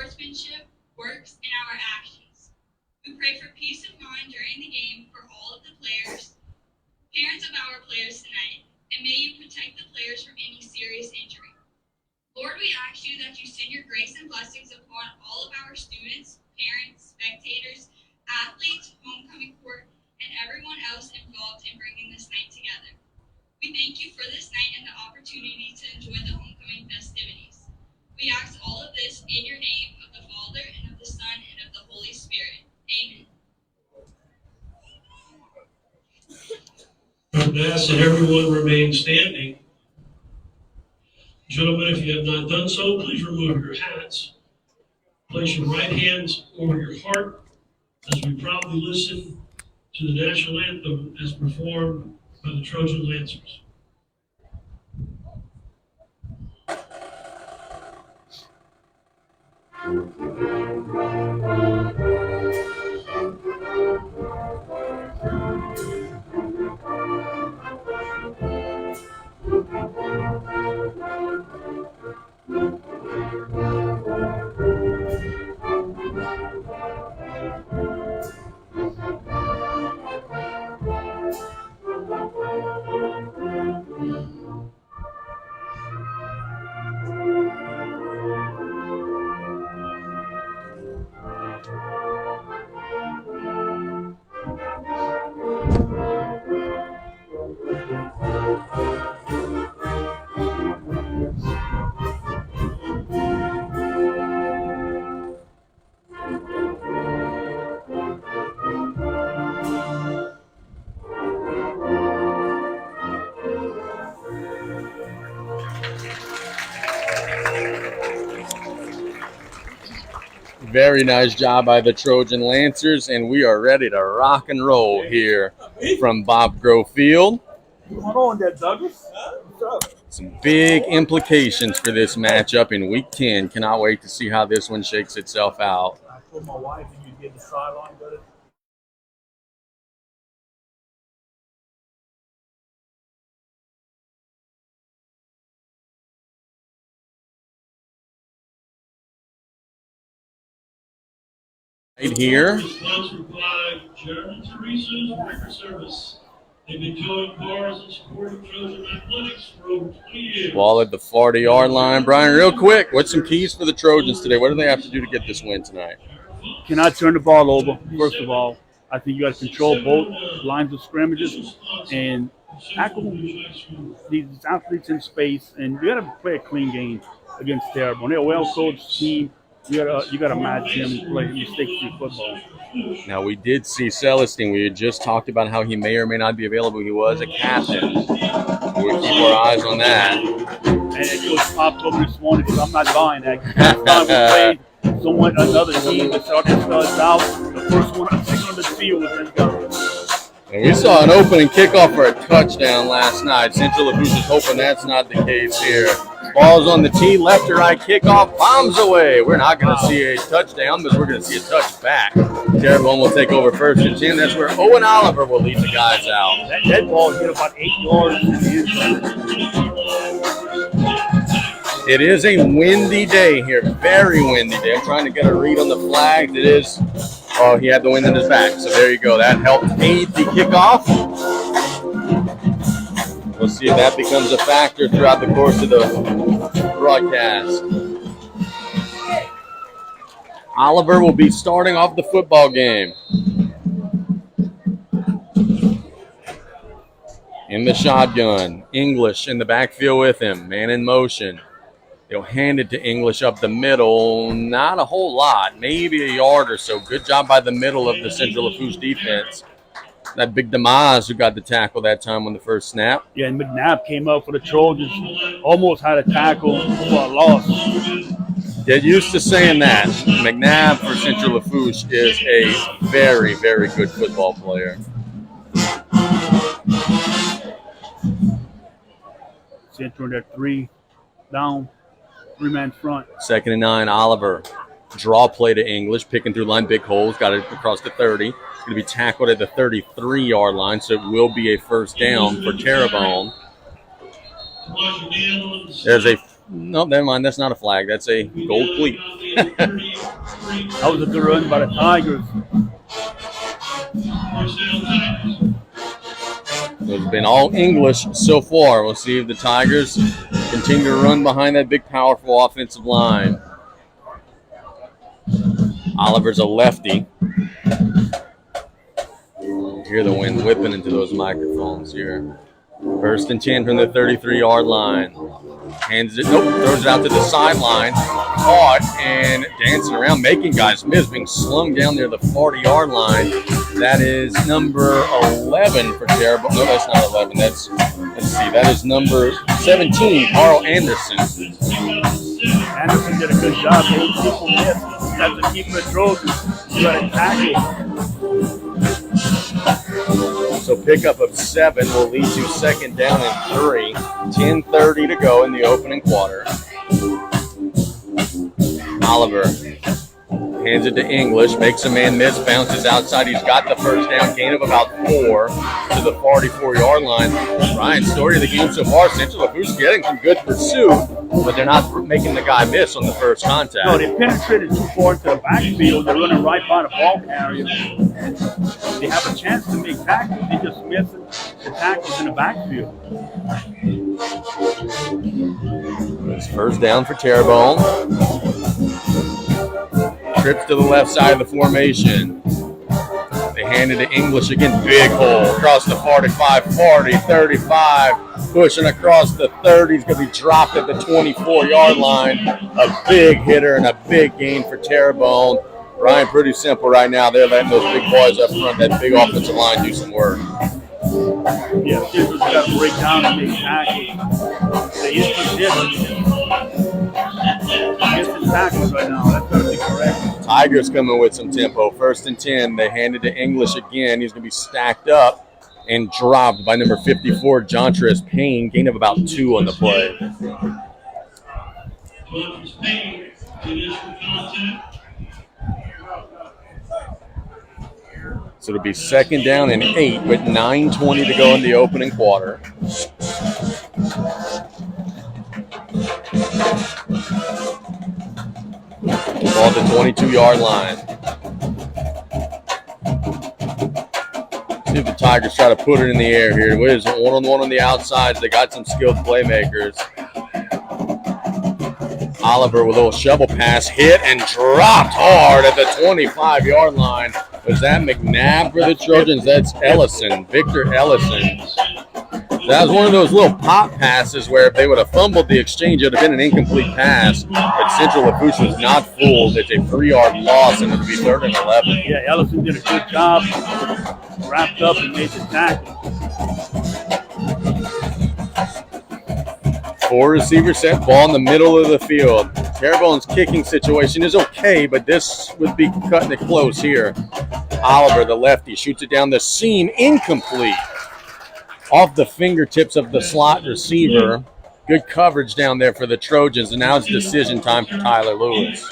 sportsmanship, works, and our actions. We pray for peace of mind during the game for all of the players, parents of our players tonight, and may you protect the players from any serious injury. Lord, we ask you that you send your grace and blessings upon all of our students, parents, spectators, athletes, homecoming court, and everyone else involved in bringing this night together. We thank you for this night and the opportunity to enjoy the homecoming festivities. We ask all of this in your name, of the Father, and of the Son, and of the Holy Spirit. Amen. I would ask that everyone remain standing. Gentlemen, if you have not done so, please remove your hats. Place your right hands over your heart as we proudly listen to the national anthem as performed by the Trojan Lancers. Very nice job by the Trojan Lancers, and we are ready to rock and roll here from Bob Grove Field. Hold on there, Douglas. Some big implications for this matchup in Week 10. Cannot wait to see how this one shakes itself out. I told my wife and you get the sideline better. Right here. Sponsored by German Teresa's Record Service. They've been towing cars and supporting Trojan athletics for over 20 years. Ball at the 40-yard line. Brian, real quick, what's some keys for the Trojans today? What do they have to do to get this win tonight? Cannot turn the ball over, first of all. I think you got to control both lines of scrimmages and tackle these athletes in space, and you got to play a clean game against Terrebonne. They're a well-coached team. You gotta match him and play mistake-free football. Now, we did see Celestine. We had just talked about how he may or may not be available. He was a captain. We'll keep our eyes on that. And it just popped up this morning because I'm not buying that. Last time we played another team that started us out, the first one I think on the field was this guy. And we saw an opening kickoff for a touchdown last night. Central Lafourche is hoping that's not the case here. Ball's on the tee, left to right kickoff, bombs away. We're not going to see a touchdown, but we're going to see a touchback. Terrebonne will take over first and 10. That's where Owen Oliver will lead the guys out. That ball hit about 8 yards in the end. It is a windy day here, very windy day. I'm trying to get a read on the flags. It is, oh, he had the wind in his back. So there you go. That helped aid the kickoff. We'll see if that becomes a factor throughout the course of the broadcast. Oliver will be starting off the football game. In the shotgun, English in the backfield with him, man in motion. They'll hand it to English up the middle. Not a whole lot, maybe a yard or so. Good job by the middle of the Central Lafourche defense. That big Demise who got the tackle that time on the first snap. Yeah, and McNabb came up for the Trojans, almost had a tackle for a loss. Get used to saying that. McNabb for Central Lafourche is a very, very good football player. Central, they're 3 down, 3-man front. 2nd and 9, Oliver. Draw play to English, picking through line, big holes, got it across the 30. Going to be tackled at the 33-yard line, so it will be a first down for Terrebonne. There's a No, never mind. That's not a flag. That's a gold cleat. That was a good run by the Tigers. It's been all English so far. We'll see if the Tigers continue to run behind that big, powerful offensive line. Oliver's a lefty. Hear the wind whipping into those microphones here. 1st and 10 from the 33-yard line. Hands it, nope, throws it out to the sideline. Caught and dancing around, making guys miss, being slung down near the 40-yard line. That is number 11 for Terrebonne. No, that's not 11. Let's see, that is number 17, Carl Anderson. Anderson did a good job. 8 people missed. That's the keeper of Trojans. You got to tackle. So pickup of 7 will lead to 2nd down and 3. 10:30 to go in the opening quarter. Oliver hands it to English, makes a man miss, bounces outside. He's got the 1st down, gain of about 4 to the 44-yard line. Ryan, story of the game so far, Central Lafourche getting some good pursuit, but they're not making the guy miss on the first contact. No, they penetrated too far into the backfield. They're running right by the ball carrier. They have a chance to make tackles. They just miss the tackles in the backfield. It's 1st down for Terrebonne. Trips to the left side of the formation. They hand it to English again. Big hole across the 45, 40, 35. Pushing across the 30. He's going to be dropped at the 24-yard line. A big hitter and a big gain for Terrebonne. Ryan, pretty simple right now. They're letting those big boys up front, that big offensive line, do some work. Yeah, Central's got to break down and make tackles. They hit tackles right now. That's got to be correct. Tigers coming with some tempo. 1st and 10. They hand it to English again. He's going to be stacked up and dropped by number 54, Jontrez Payne. Gain of about 2 on the play. So it'll be 2nd down and 8 with 9:20 to go in the opening quarter. Ball at the 22-yard line. See if the Tigers try to put it in the air here. It is 1-on-1 on the outsides. They got some skilled playmakers. Oliver with a little shovel pass, hit and dropped hard at the 25-yard line. Was that McNabb for the Trojans? That's Ellison, Victor Ellison. That was one of those little pop passes where if they would have fumbled the exchange, it would have been an incomplete pass. But Central Lafourche was not fooled. It's a 3-yard loss, and it'll be 3rd and 11. Yeah, Ellison did a good job. Wrapped up and made the tackle. 4 receivers set, ball in the middle of the field. Terrebonne's kicking situation is okay, but this would be cutting it close here. Oliver, the lefty, shoots it down the seam, incomplete. Off the fingertips of the slot receiver. Good coverage down there for the Trojans, and now it's decision time for Tyler Lewis.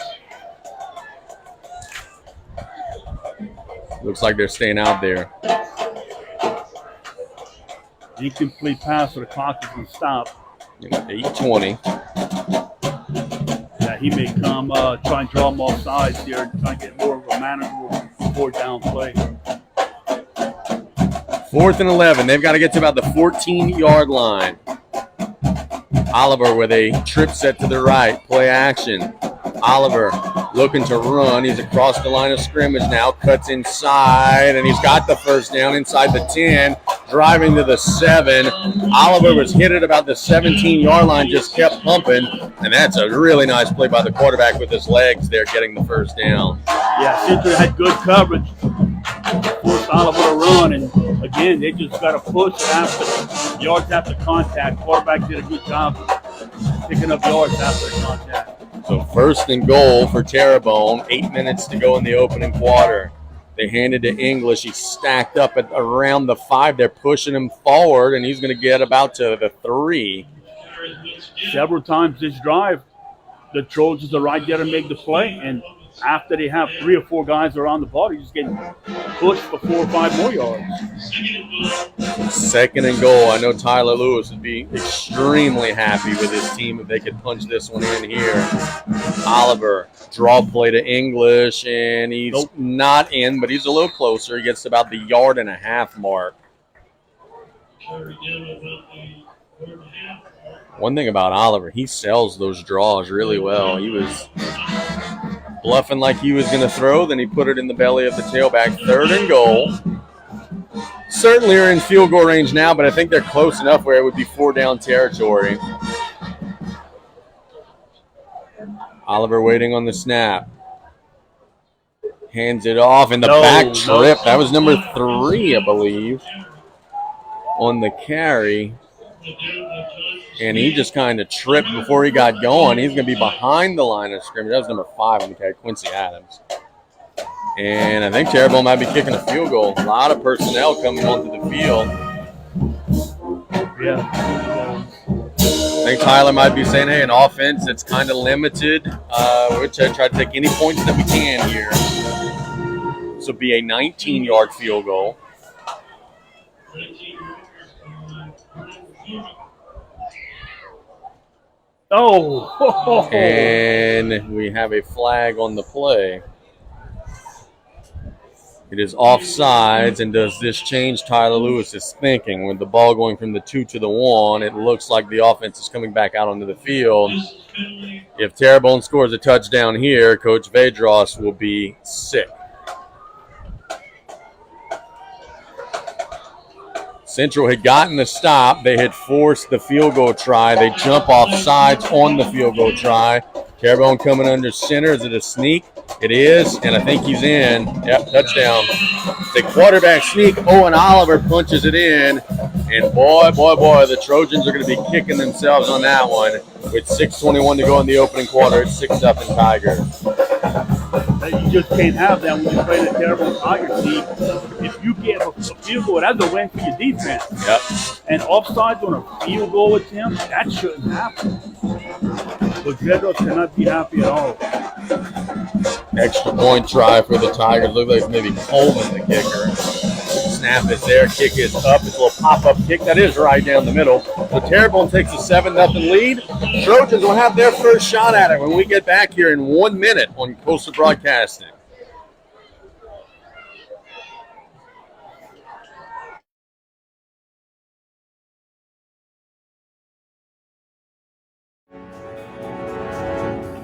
Looks like they're staying out there. Incomplete pass, so the clock is going to stop. 8:20. Yeah, he may come try and draw them off sides here and try and get more of a manageable 4th-down play. 4th and 11. They've got to get to about the 14-yard line. Oliver with a trip set to the right. Play action. Oliver looking to run. He's across the line of scrimmage now. Cuts inside, and he's got the 1st down inside the 10. Driving to the 7. Oliver was hit at about the 17-yard line, just kept pumping. And that's a really nice play by the quarterback with his legs there, getting the 1st down. Yeah, Central had good coverage. Forced Oliver to run, and again, they just got to push after yards after contact. Quarterback did a good job picking up yards after the contact. So 1st and goal for Terrebonne. 8 minutes to go in the opening quarter. They handed to English. He's stacked up at around the 5. They're pushing him forward, and he's going to get about to the 3. Several times this drive, the Trojans are right there to make the play, and after they have 3 or 4 guys around the ball, he's just getting pushed for 4 or 5 more yards. 2nd and goal. I know Tyler Lewis would be extremely happy with his team if they could punch this one in here. Oliver, draw play to English, and he's not in, but he's a little closer. He gets about the 1.5 yard mark. One thing about Oliver, he sells those draws really well. He was bluffing like he was going to throw, then he put it in the belly of the tailback. 3rd and goal. Certainly are in field goal range now, but I think they're close enough where it would be 4 down territory. Oliver waiting on the snap. Hands it off in the back trip. That was number 3, I believe, on the carry. And he just kind of tripped before he got going. He's going to be behind the line of scrimmage. That was number 5 on the carry, Quincy Adams. And I think Terrebonne might be kicking a field goal. A lot of personnel coming onto the field. Yeah. I think Tyler might be saying, hey, an offense that's kind of limited. We're trying to take any points that we can here. This will be a 19-yard field goal. Oh! And we have a flag on the play. It is offsides, and does this change Tyler Lewis's thinking? With the ball going from the 2 to the 1, it looks like the offense is coming back out onto the field. If Terrebonne scores a touchdown here, Coach Vedros will be sick. Central had gotten the stop. They had forced the field goal try. They jump off sides on the field goal try. Terrebonne coming under center. Is it a sneak? It is, and I think he's in. Yep, touchdown. The quarterback sneak. Owen Oliver punches it in. And boy, the Trojans are going to be kicking themselves on that one. With 6:21 to go in the opening quarter, it's 6-0 Tigers. You just can't have that when you play the Terrebonne Tiger team. If you get a field goal, that's a win for your defense. Yep. And offsides on a field goal attempt, that shouldn't happen. But Vedros cannot be happy at all. Extra point try for the Tigers. Looks like maybe Coleman, the kicker. Snap is there. Kick is up. It's a little pop-up kick. That is right down the middle. So Terrebonne takes a 7-0 lead. Trojans will have their first shot at it when we get back here in 1 minute on Coastal Broadcasting.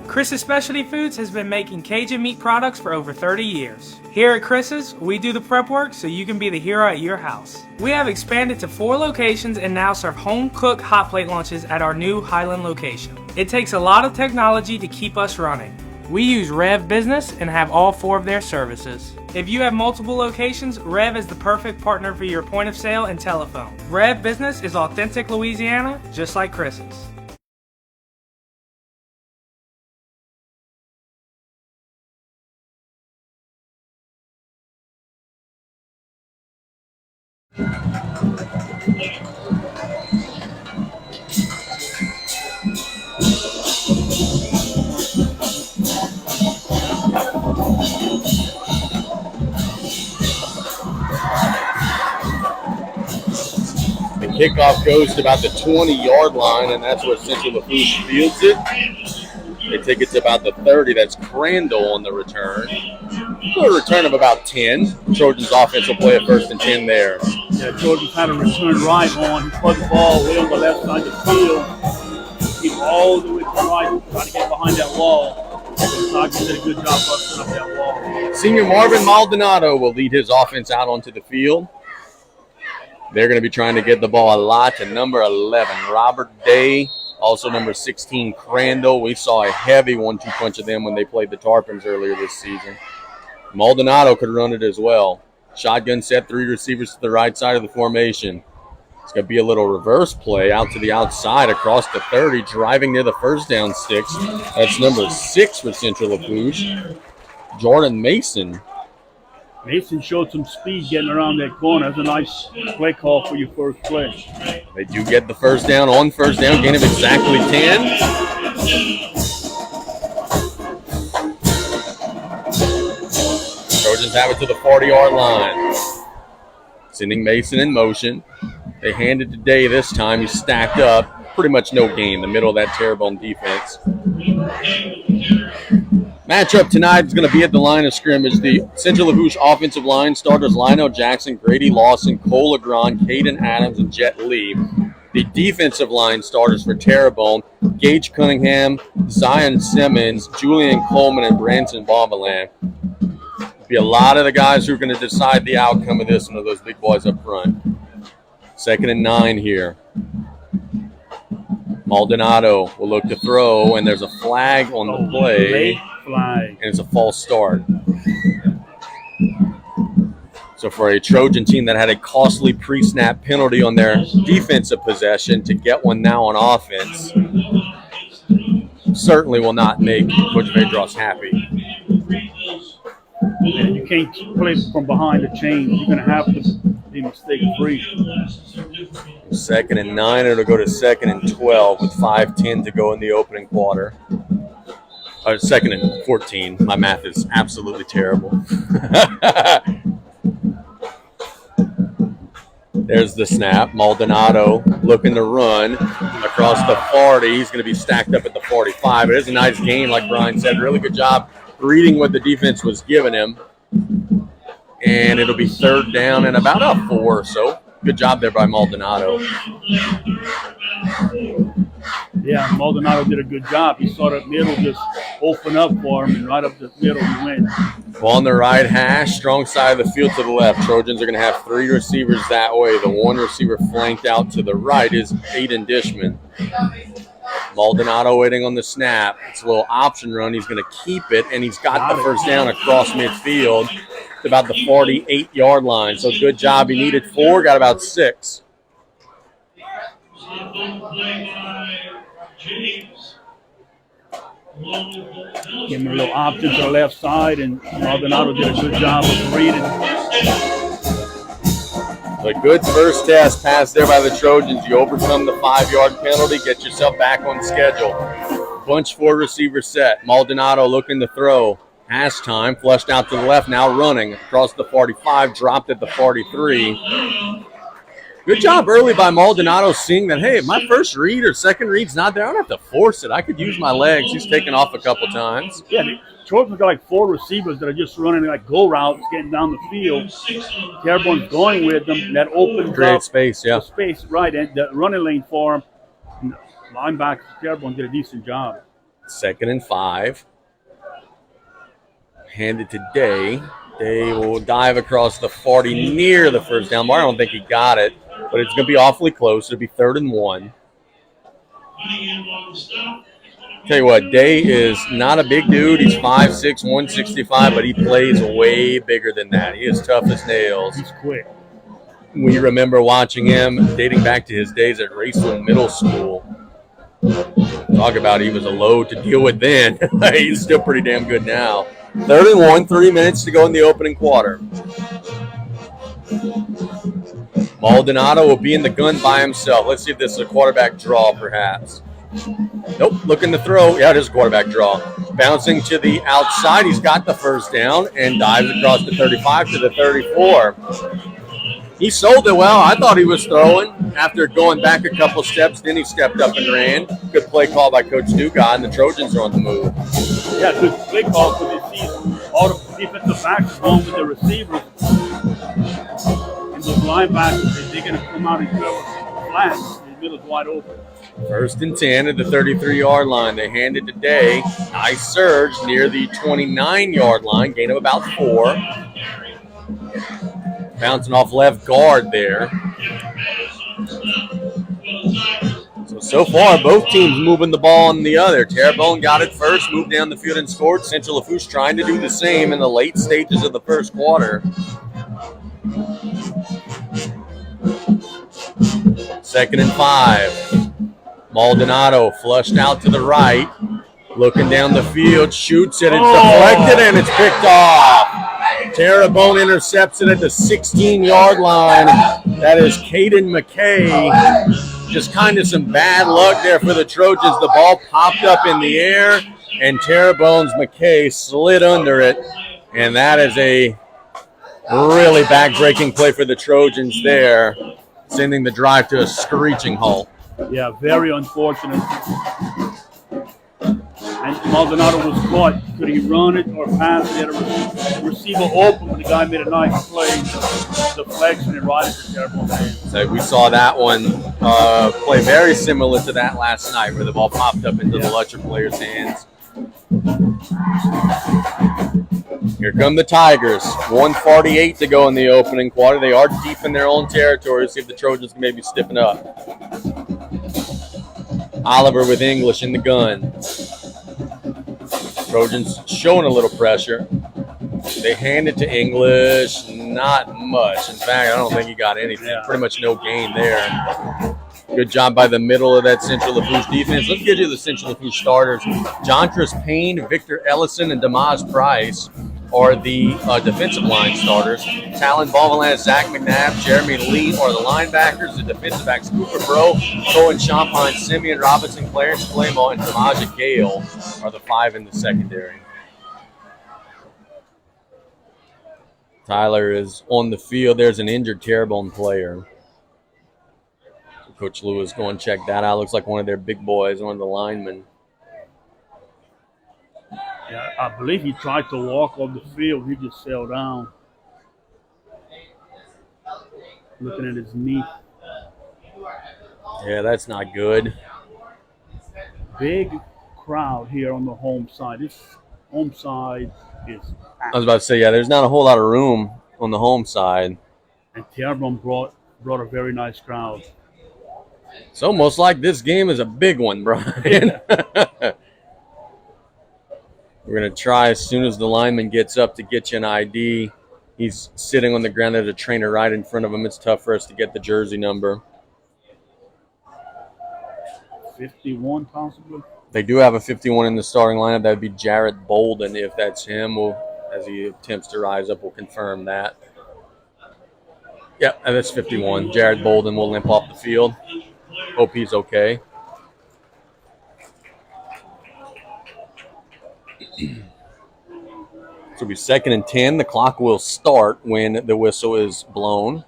Chris's Specialty Foods has been making Cajun meat products for over 30 years. Here at Chris's, we do the prep work so you can be the hero at your house. We have expanded to 4 locations and now serve home-cooked hot plate lunches at our new Highland location. It takes a lot of technology to keep us running. We use Rev Business and have all 4 of their services. If you have multiple locations, Rev is the perfect partner for your point of sale and telephone. Rev Business is authentic Louisiana, just like Chris's. The kickoff goes to about the 20-yard line, and that's where Central Lafourche fields it. They take it to about the 30. That's Crandall on the return. A return of about 10. Trojans offense will play a 1st and 10 there. Yeah, Trojans had a return right on. He put the ball way on the left side of the field. Keep all the way to the right, trying to get behind that wall. Tigers did a good job busting up that wall. Senior Marvin Maldonado will lead his offense out onto the field. They're going to be trying to get the ball a lot to number 11, Robert Day. Also number 16, Crandall. We saw a heavy 1-2 punch of them when they played the Tarpons earlier this season. Maldonado could run it as well. Shotgun set, 3 receivers to the right side of the formation. It's going to be a little reverse play out to the outside across the 30, driving near the first down sticks. That's number 6 for Central Lafourche, Jordan Mason. Mason showed some speed getting around that corner. That's a nice play call for your first play. They do get the first down on first down, gain of exactly 10. Trojans have it to the 40-yard line. Sending Mason in motion. They hand it to Day this time. He's stacked up. Pretty much no gain, the middle of that Terrebonne defense. Matchup tonight is going to be at the line of scrimmage. The Central Lafourche offensive line starters Lionel Jackson, Grady Lawson, Cole Legrand, Caden Adams, and Jet Lee. The defensive line starters for Terrebonne, Gage Cunningham, Zion Simmons, Julian Coleman, and Branson Bombelin. Be a lot of the guys who are going to decide the outcome of this one of those big boys up front. 2nd and 9 here. Maldonado will look to throw, and there's a flag on the play. Late flag. And it's a false start. So for a Trojan team that had a costly pre-snap penalty on their defensive possession, to get one now on offense certainly will not make Coach Vedros happy. And you can't play from behind the chains. You're going to have to be mistake-free. 2nd and 9. It'll go to 2nd and 12 with 5:10 to go in the opening quarter. Or 2nd and 14. My math is absolutely terrible. There's the snap. Maldonado looking to run across the 40. He's going to be stacked up at the 45. It is a nice game, like Brian said. Really good job reading what the defense was giving him. And it'll be 3rd down and about a 4 or so. Good job there by Maldonado. Yeah, Maldonado did a good job. He saw the middle just open up for him, and right up the middle he went. Well, on the right hash, strong side of the field to the left. Trojans are going to have 3 receivers that way. The one receiver flanked out to the right is Aiden Dishman. Maldonado waiting on the snap. It's a little option run. He's going to keep it, and he's got the first down across midfield to about the 48-yard line. So good job. He needed 4, got about 6. Give him a little option to the left side, and Maldonado did a good job of reading. A good first test pass there by the Trojans. You overcome the 5-yard penalty, get yourself back on schedule. Bunch 4 receiver set. Maldonado looking to throw. Has time, flushed out to the left, now running across the 45, dropped at the 43. Good job early by Maldonado seeing that, hey, if my first read or second read's not there, I don't have to force it. I could use my legs. He's taken off a couple times. Yeah, the Trojans got like 4 receivers that are just running like go routes, getting down the field. Terrebonne's going with them. That opens Create up space, yeah. the space, right, and the running lane for him. And linebackers, Terrebonne did a decent job. 2nd and 5. Handed to Day. Day will dive across the 40 near the first down bar. I don't think he got it, but it's going to be awfully close. It'll be 3rd and 1. Tell you what, Day is not a big dude. He's 5'6", 165, but he plays way bigger than that. He is tough as nails. He's quick. We remember watching him dating back to his days at Raceland Middle School. Talk about he was a load to deal with then. He's still pretty damn good now. 3rd and 1, 3 minutes to go in the opening quarter. Maldonado will be in the gun by himself. Let's see if this is a quarterback draw, perhaps. Nope, looking to throw. Yeah, it is a quarterback draw. Bouncing to the outside. He's got the first down and dives across the 35 to the 34. He sold it well. I thought he was throwing after going back a couple steps. Then he stepped up and ran. Good play call by Coach Dugas, and the Trojans are on the move. Yeah, good play call for this season. All the defensive backs going with the receivers. And those linebackers, they're going to come out and cover flat. The middle's wide open. 1st and 10 at the 33-yard line. They hand it to Day. Nice surge near the 29-yard line. Gain of about 4. Bouncing off left guard there. So far, both teams moving the ball on the other. Terrebonne got it first, moved down the field and scored. Central Lafourche trying to do the same in the late stages of the first quarter. 2nd and 5. Maldonado flushed out to the right. Looking down the field, shoots it. It's deflected and it's picked off. Terrebonne intercepts it at the 16-yard line. That is Caden McKay. Just kind of some bad luck there for the Trojans. The ball popped up in the air, and Terrebonne's McKay slid under it. And that is a Really back-breaking play for the Trojans there, sending the drive to a screeching halt. Yeah, very unfortunate. And Maldonado was caught. Could he run it or pass it? He had a receiver open, but the guy made a nice play. Deflection and right into Terrebonne's hands. So we saw that one play very similar to that last night, where the ball popped up into the Lutcher player's hands. Here come the Tigers. 1:48 to go in the opening quarter. They are deep in their own territory. See if the Trojans can maybe stiffen up. Oliver with English in the gun. Trojans showing a little pressure. They hand it to English. Not much. In fact, I don't think he got anything. Yeah. Pretty much no gain there. Good job by the middle of that Central Lafourche defense. Let's get you the Central Lafourche starters. John Chris Payne, Victor Ellison, and Damaj Price are the defensive line starters. Talon Balvalan, Zach McNabb, Jeremy Lee are the linebackers. The defensive backs, Cooper Bro, Cohen Champagne, Simeon Robinson, Clarence Claymore, and Tamaja Gale are the 5 in the secondary. Tyler is on the field. There's an injured Terrebonne player. So Coach Lewis going to check that out. Looks like one of their big boys, one of the linemen. Yeah, I believe he tried to walk off the field. He just fell down. Looking at his knee. Yeah, that's not good. Big crowd here on the home side. This home side is I was about to say, yeah, there's not a whole lot of room on the home side. and Terrebonne brought a very nice crowd. It's almost like this game is a big one, Brian. We're going to try as soon as the lineman gets up to get you an ID. He's sitting on the ground at a trainer right in front of him. It's tough for us to get the jersey number. 51 possibly. They do have a 51 in the starting lineup. That would be Jared Bolden. If that's him, as he attempts to rise up, we'll confirm that. Yep, that's 51. Jared Bolden will limp off the field. Hope he's okay. So it'll be 2nd and 10. The clock will start when the whistle is blown.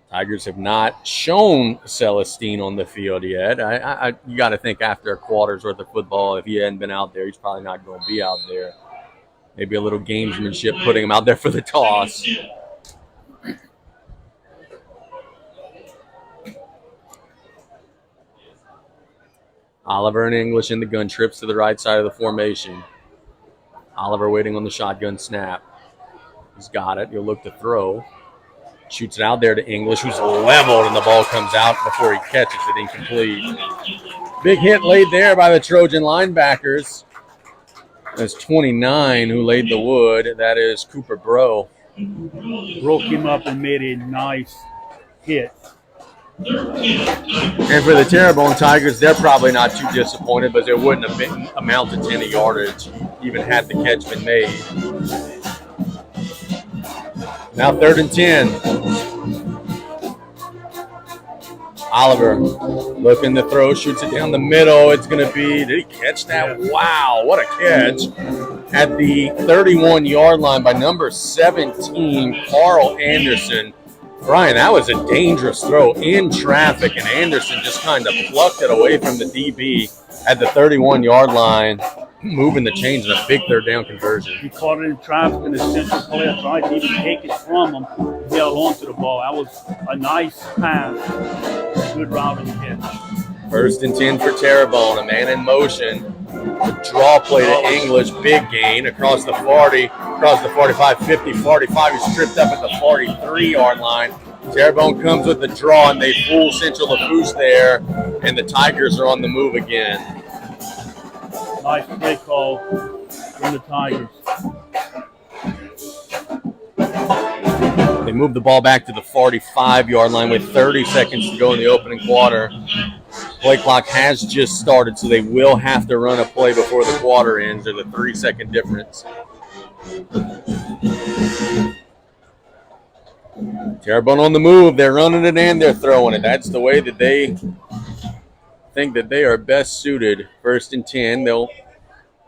Tigers have not shown Celestine on the field yet. You got to think after a quarter's worth of football, if he hadn't been out there, he's probably not going to be out there. Maybe a little gamesmanship putting him out there for the toss. Oliver and English in the gun, trips to the right side of the formation. Oliver waiting on the shotgun snap. He's got it. He'll look to throw. Shoots it out there to English, who's leveled, and the ball comes out before he catches it incomplete. Big hit laid there by the Trojan linebackers. That's 29 who laid the wood. That is Cooper Bro. Broke him up and made a nice hit. And for the Terrebonne Tigers, they're probably not too disappointed, but it wouldn't have been amounted to any yardage, even had the catch been made. Now 3rd and 10. Oliver looking to throw, shoots it down the middle. It's going to be, did he catch that? Wow, what a catch. At the 31-yard line by number 17, Carl Anderson. Brian, that was a dangerous throw in traffic, and Anderson just kind of plucked it away from the DB at the 31-yard line, moving the chains in a big 3rd down conversion. He caught it in traffic, and the central player tried to even take it from him. He held on to the ball. That was a nice pass. Good route and catch. 1st and 10 for Terrebonne. A man in motion. The draw play to English. Big gain across the 40, across the 45, 50, 45. He's tripped up at the 43-yard line. Terrebonne comes with the draw, and they fool Central Lafourche there, and the Tigers are on the move again. Nice play call from the Tigers. They move the ball back to the 45-yard line with 30 seconds to go in the opening quarter. Play clock has just started, so they will have to run a play before the quarter ends. There's a 3-second difference. Terrebonne on the move. They're running it and they're throwing it. That's the way that they think that they are best suited. 1st and 10. They'll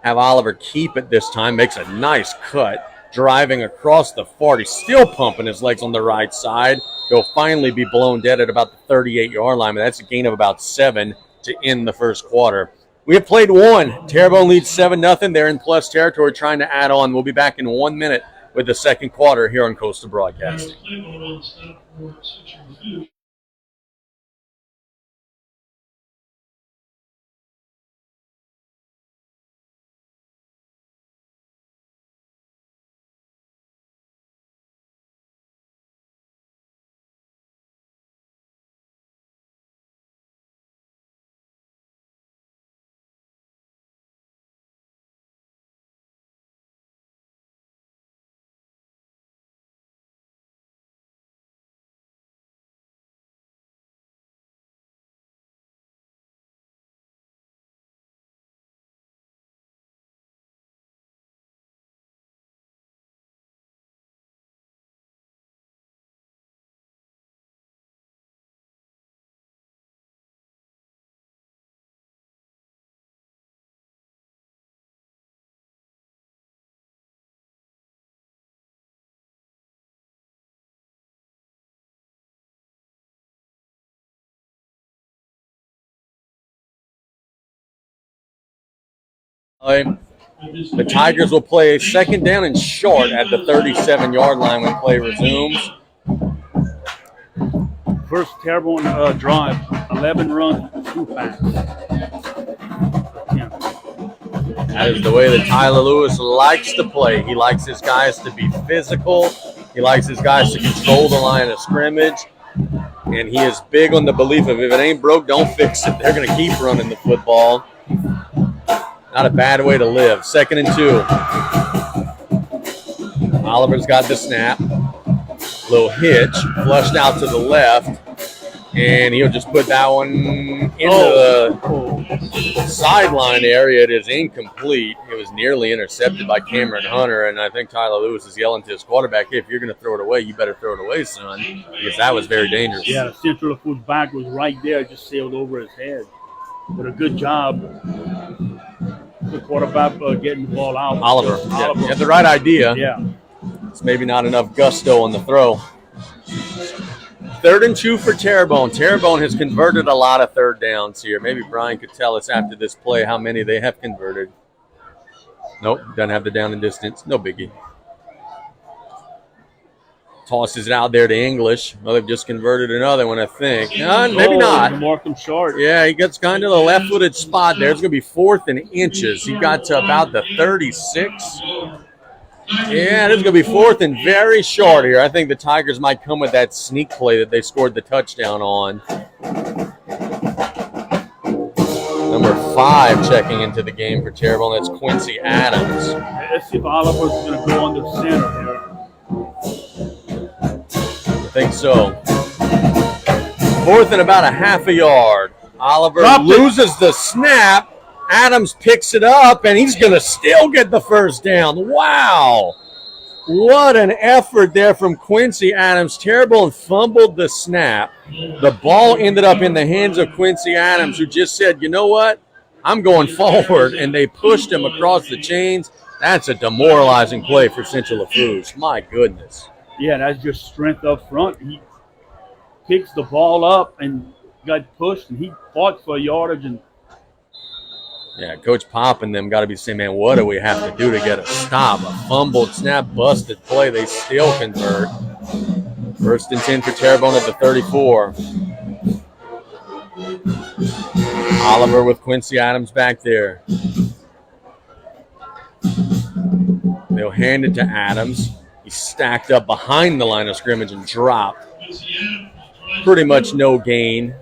have Oliver keep it this time. Makes a nice cut. Driving across the 40. Still pumping his legs on the right side. He'll finally be blown dead at about the 38-yard line. But that's a gain of about 7 to end the first quarter. We have played one. Terrebonne leads 7-0. They're in plus territory trying to add on. We'll be back in 1 minute with the second quarter here on Coastal Broadcasting. The Tigers will play second down and short at the 37-yard line when play resumes. First Terrebonne drive, 11 runs, 2 passes. Yeah. That is the way that Tyler Lewis likes to play. He likes his guys to be physical. He likes his guys to control the line of scrimmage. And he is big on the belief of if it ain't broke, don't fix it. They're going to keep running the football. Not a bad way to live. 2nd and 2. Oliver's got the snap. Little hitch. Flushed out to the left. And he'll just put that one into the sideline area. It is incomplete. It was nearly intercepted by Cameron Hunter. And I think Tyler Lewis is yelling to his quarterback, hey, if you're going to throw it away, you better throw it away, son. Because that was very dangerous. Yeah, the Central Lafourche back was right there. Just sailed over his head. But a good job. The quarterback getting the ball out. Oliver. Yeah, he had the right idea. Yeah. It's maybe not enough gusto on the throw. 3rd and 2 for Terrebonne. Terrebonne has converted a lot of third downs here. Maybe Brian could tell us after this play how many they have converted. Nope, doesn't have the down and distance. No biggie. Tosses it out there to English. Well, they've just converted another one, I think. Maybe not. Mark him short. Yeah, he gets kind of the left-footed spot there. It's going to be 4th and inches. He got to about the 36. Yeah, this is going to be 4th and very short here. I think the Tigers might come with that sneak play that they scored the touchdown on. Number 5 checking into the game for Terrebonne. That's Quincy Adams. Let's see if Oliver's going to go under center here. I think so. 4th and about a half a yard. Oliver loses the snap. Adams picks it up, and he's going to still get the first down. Wow. What an effort there from Quincy Adams. Terrebonne fumbled the snap. The ball ended up in the hands of Quincy Adams, who just said, you know what? I'm going forward, and they pushed him across the chains. That's a demoralizing play for Central Lafourche. My goodness. Yeah, that's just strength up front. He picks the ball up and got pushed, and he fought for yardage. And yeah, Coach Pop and them got to be saying, man, what do we have to do to get a stop? A fumbled snap, busted play. They still convert. 1st and 10 for Terrebonne at the 34. Oliver with Quincy Adams back there. They'll hand it to Adams. He's stacked up behind the line of scrimmage and dropped. Pretty much no gain.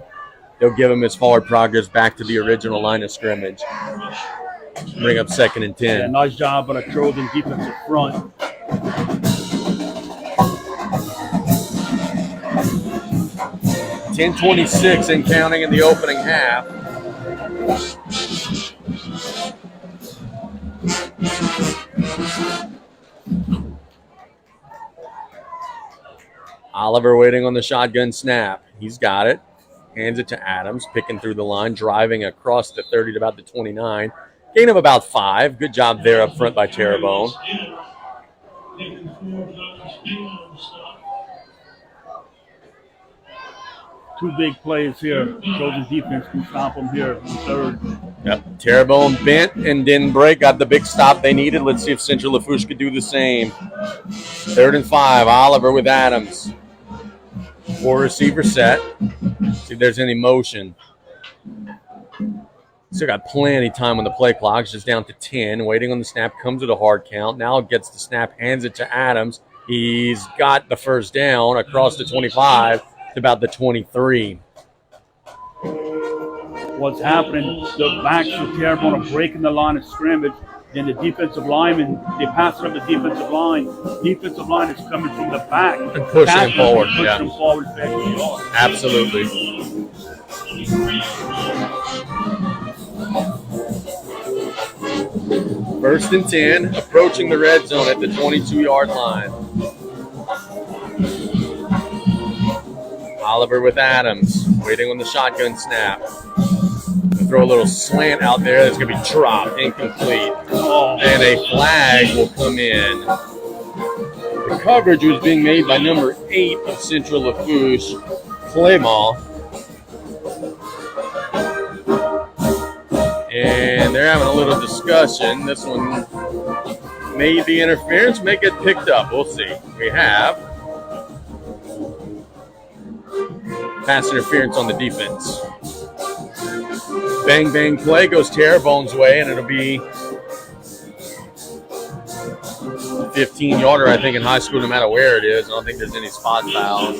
They'll give him his forward progress back to the original line of scrimmage. Bring up 2nd and 10. Yeah, nice job on a Trojan defensive front. .26 and counting in the opening half. Oliver waiting on the shotgun snap. He's got it. Hands it to Adams, picking through the line, driving across the 30 to about the 29. Gain of about 5. Good job there up front by Terrebonne. Two big plays here. Trojan defense can stop them here in third. Yep. Terrebonne bent and didn't break. Got the big stop they needed. Let's see if Central Lafourche could do the same. 3rd and 5. Oliver with Adams. 4 receiver set. See if there's any motion. Still got plenty of time on the play clock. It's just down to 10. Waiting on the snap. Comes with a hard count. Now gets the snap. Hands it to Adams. He's got the first down across the 25 to about the 23. What's happening, the backs of Terrebonne are breaking the line of scrimmage. Then the defensive linemen, they pass it up the defensive line. Defensive line is coming from the back. And pushing them forward. Pushing them forward back to the yard. Absolutely. First and 10, approaching the red zone at the 22-yard line. Oliver with Adams, waiting on the shotgun snap. Throw a little slant out there that's going to be dropped, incomplete. And a flag will come in. The coverage was being made by number 8 of Central Lafourche, Clément. And they're having a little discussion. This one may be interference, may get picked up. We'll see. We have pass interference on the defense. Bang, bang play goes Terrebonne's way, and it'll be a 15-yarder, I think, in high school, no matter where it is. I don't think there's any spot fouls.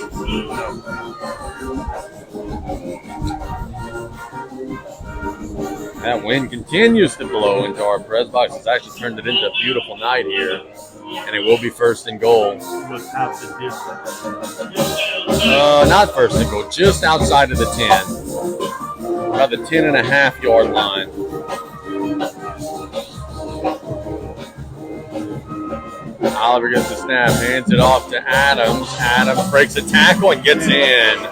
That wind continues to blow into our press box. It's actually turned it into a beautiful night here, and it will be 1st and goal. Not 1st and goal, just outside of the 10. About the 10.5-yard line. Oliver gets the snap, hands it off to Adams. Adams breaks a tackle and gets in.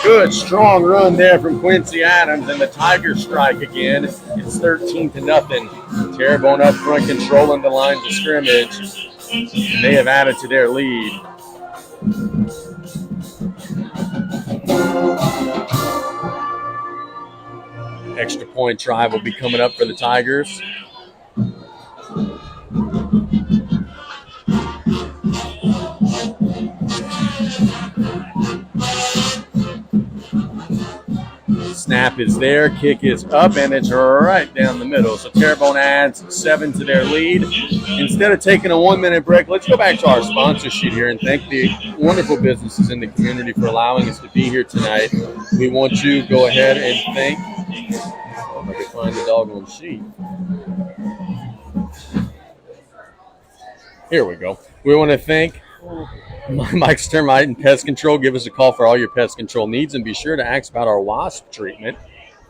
Good, strong run there from Quincy Adams, and the Tigers strike again. It's 13-0. Terrebonne up front controlling the lines of scrimmage. And they have added to their lead. Extra point try will be coming up for the Tigers. Snap is there, kick is up, and it's right down the middle. So Terrebonne adds 7 to their lead. Instead of taking a 1-minute break, let's go back to our sponsor sheet here and thank the wonderful businesses in the community for allowing us to be here tonight. We want you to go ahead and thank. Let me find the doggone sheet. Here we go. We want to thank Mike's Termite and Pest Control. Give us a call for all your pest control needs, and be sure to ask about our wasp treatment.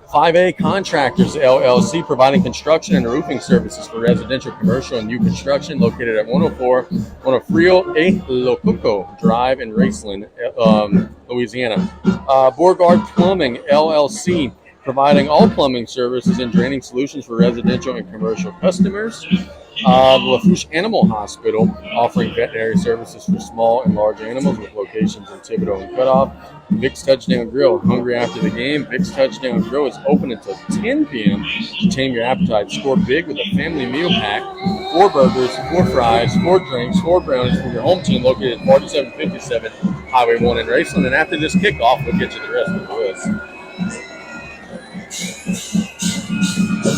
5A Contractors, LLC, providing construction and roofing services for residential, commercial, and new construction, located at 104 Onofrio A. Lococo Drive in Raceland, Louisiana. Beauregard Plumbing, LLC, providing all plumbing services and draining solutions for residential and commercial customers. Lafourche Animal Hospital, offering veterinary services for small and large animals with locations in Thibodaux and Cutoff. Vic's Touchdown Grill, hungry after the game? Vic's Touchdown Grill is open until 10 p.m. to tame your appetite. Score big with a family meal pack. 4 burgers, 4 fries, 4 drinks, 4 brownies from your home team located at 4757 Highway 1 in Raceland. And after this kickoff, we'll get you the rest of the list.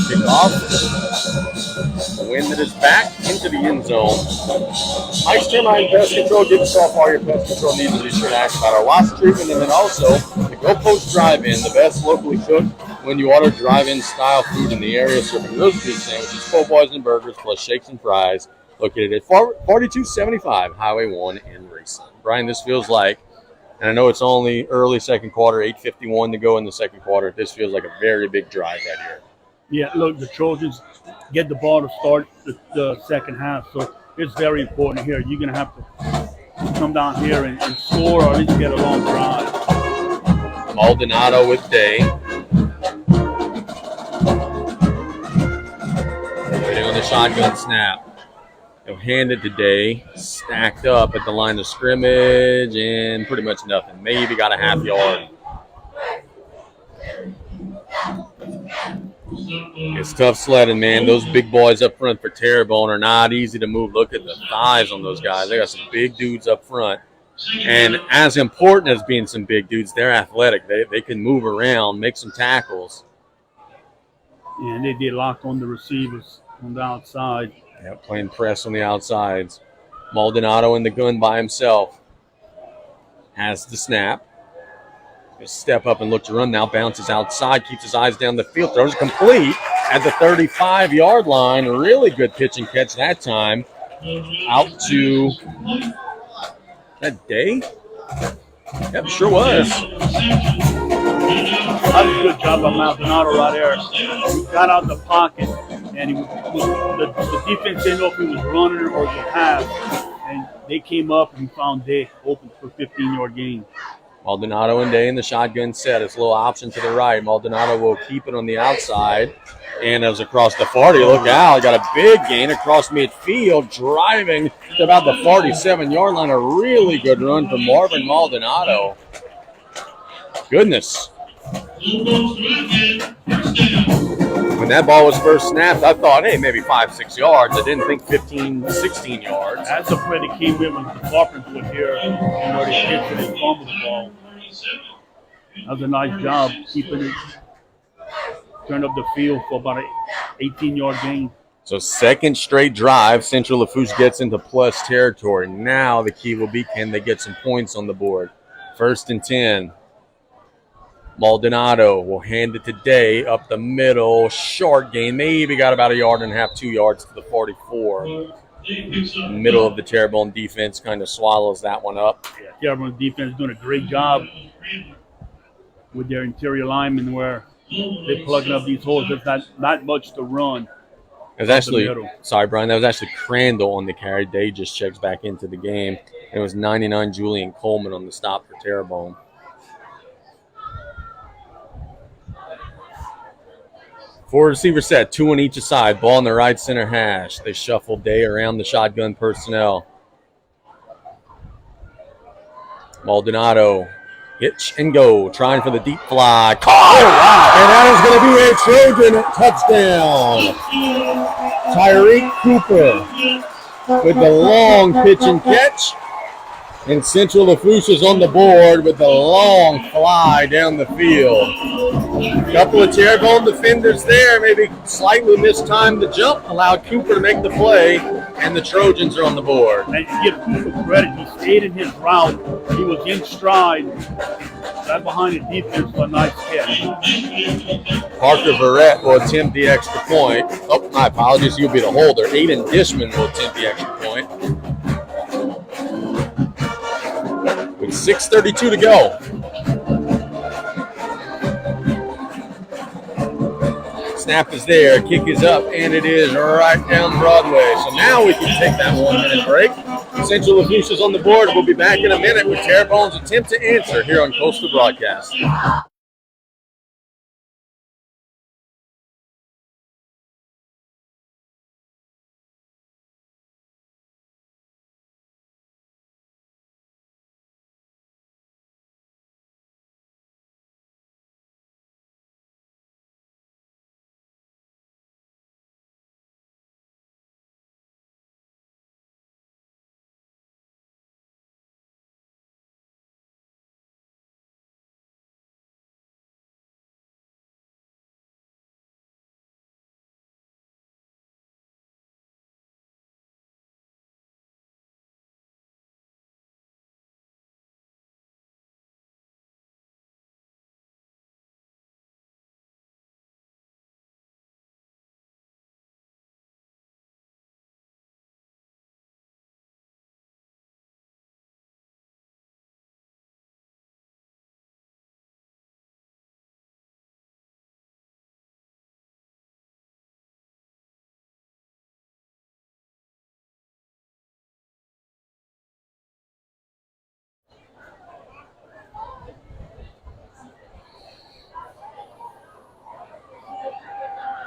Kickoff. The wind that is back into the end zone. Mike's Termite and Pest Control. Give us all your pest control needs, and be sure to ask about our wasp treatment. And then also the Go Post Drive-In, the best locally cooked when you order drive-in style food in the area, serving roast beef sandwiches, po' boys, and burgers, plus shakes and fries, located at 4275 Highway 1 in Raceland. Brian, this feels like, and I know it's only early second quarter, 8:51 to go in the second quarter. This feels like a very big drive right here. Yeah, look, the Trojans get the ball to start the second half, so it's very important here. You're going to have to come down here and score or at least get a long drive. Maldonado with Day. Waiting on the shotgun snap. They'll hand it to Day. Stacked up at the line of scrimmage and pretty much nothing. Maybe got a half yard. It's tough sledding, man. Those big boys up front for Terrebonne are not easy to move. Look at the thighs on those guys. They got some big dudes up front. And as important as being some big dudes, they're athletic. They can move around, make some tackles. And they did lock on the receivers on the outside. Yeah, playing press on the outsides. Maldonado in the gun by himself. Has the snap. He'll step up and look to run now. Bounces outside, keeps his eyes down the field. Throws it complete at the 35-yard line. Really good pitch and catch that time. Out to that Day? Yep, sure was. That was a good job by Maldonado right there. He got out the pocket, and the defense didn't know if he was running or the pass. And they came up and found Day open for a 15-yard gain. Maldonado and Day in the shotgun set. It's a little option to the right. Maldonado will keep it on the outside. And as across the 40, look out. Got a big gain across midfield, driving to about the 47-yard line. A really good run from Marvin Maldonado. Goodness. When that ball was first snapped, I thought, hey, maybe 5-6 yards. I didn't think 15, 16 yards. That's a play that came in when the Dolphins were here and where they hit and they fumbled the ball. That was a nice job keeping it turned up the field for about an 18-yard gain. So second straight drive, Central Lafourche gets into plus territory. Now the key will be, can they get some points on the board? 1st and 10. Maldonado will hand it to Day up the middle. Short gain. Maybe got about a yard and a half, 2 yards to the 44. Middle of the Terrebonne defense kind of swallows that one up. Yeah, Terrebonne defense is doing a great job with their interior linemen where they're plugging up these holes. There's not much to run. It was actually, sorry, Brian, that was actually Crandall on the carry. Day just checks back into the game. It was 99 Julian Coleman on the stop for Terrebonne. Four receiver set, 2 on each side. Ball on the right center hash. They shuffle Day around the shotgun personnel. Maldonado, hitch and go. Trying for the deep fly. Caught! And that is going to be a Trojan touchdown. Tyreek Cooper with the long pitch and catch. And Central Lafourche is on the board with the long fly down the field. A couple of Terrebonne defenders there, maybe slightly mistimed the jump, allowed Cooper to make the play, and the Trojans are on the board. And to give Cooper credit, he stayed in his route. He was in stride, right behind the defense for a nice catch. Parker Verrett will attempt the extra point. Oh, my apologies, you'll be the holder. Aiden Dishman will attempt the extra point. With 6:32 to go. Snap is there, kick is up, and it is right down Broadway. So now we can take that 1-minute break. Central Lafourche is on the board. We'll be back in a minute with Terrebonne's attempt to answer here on Coastal Broadcast.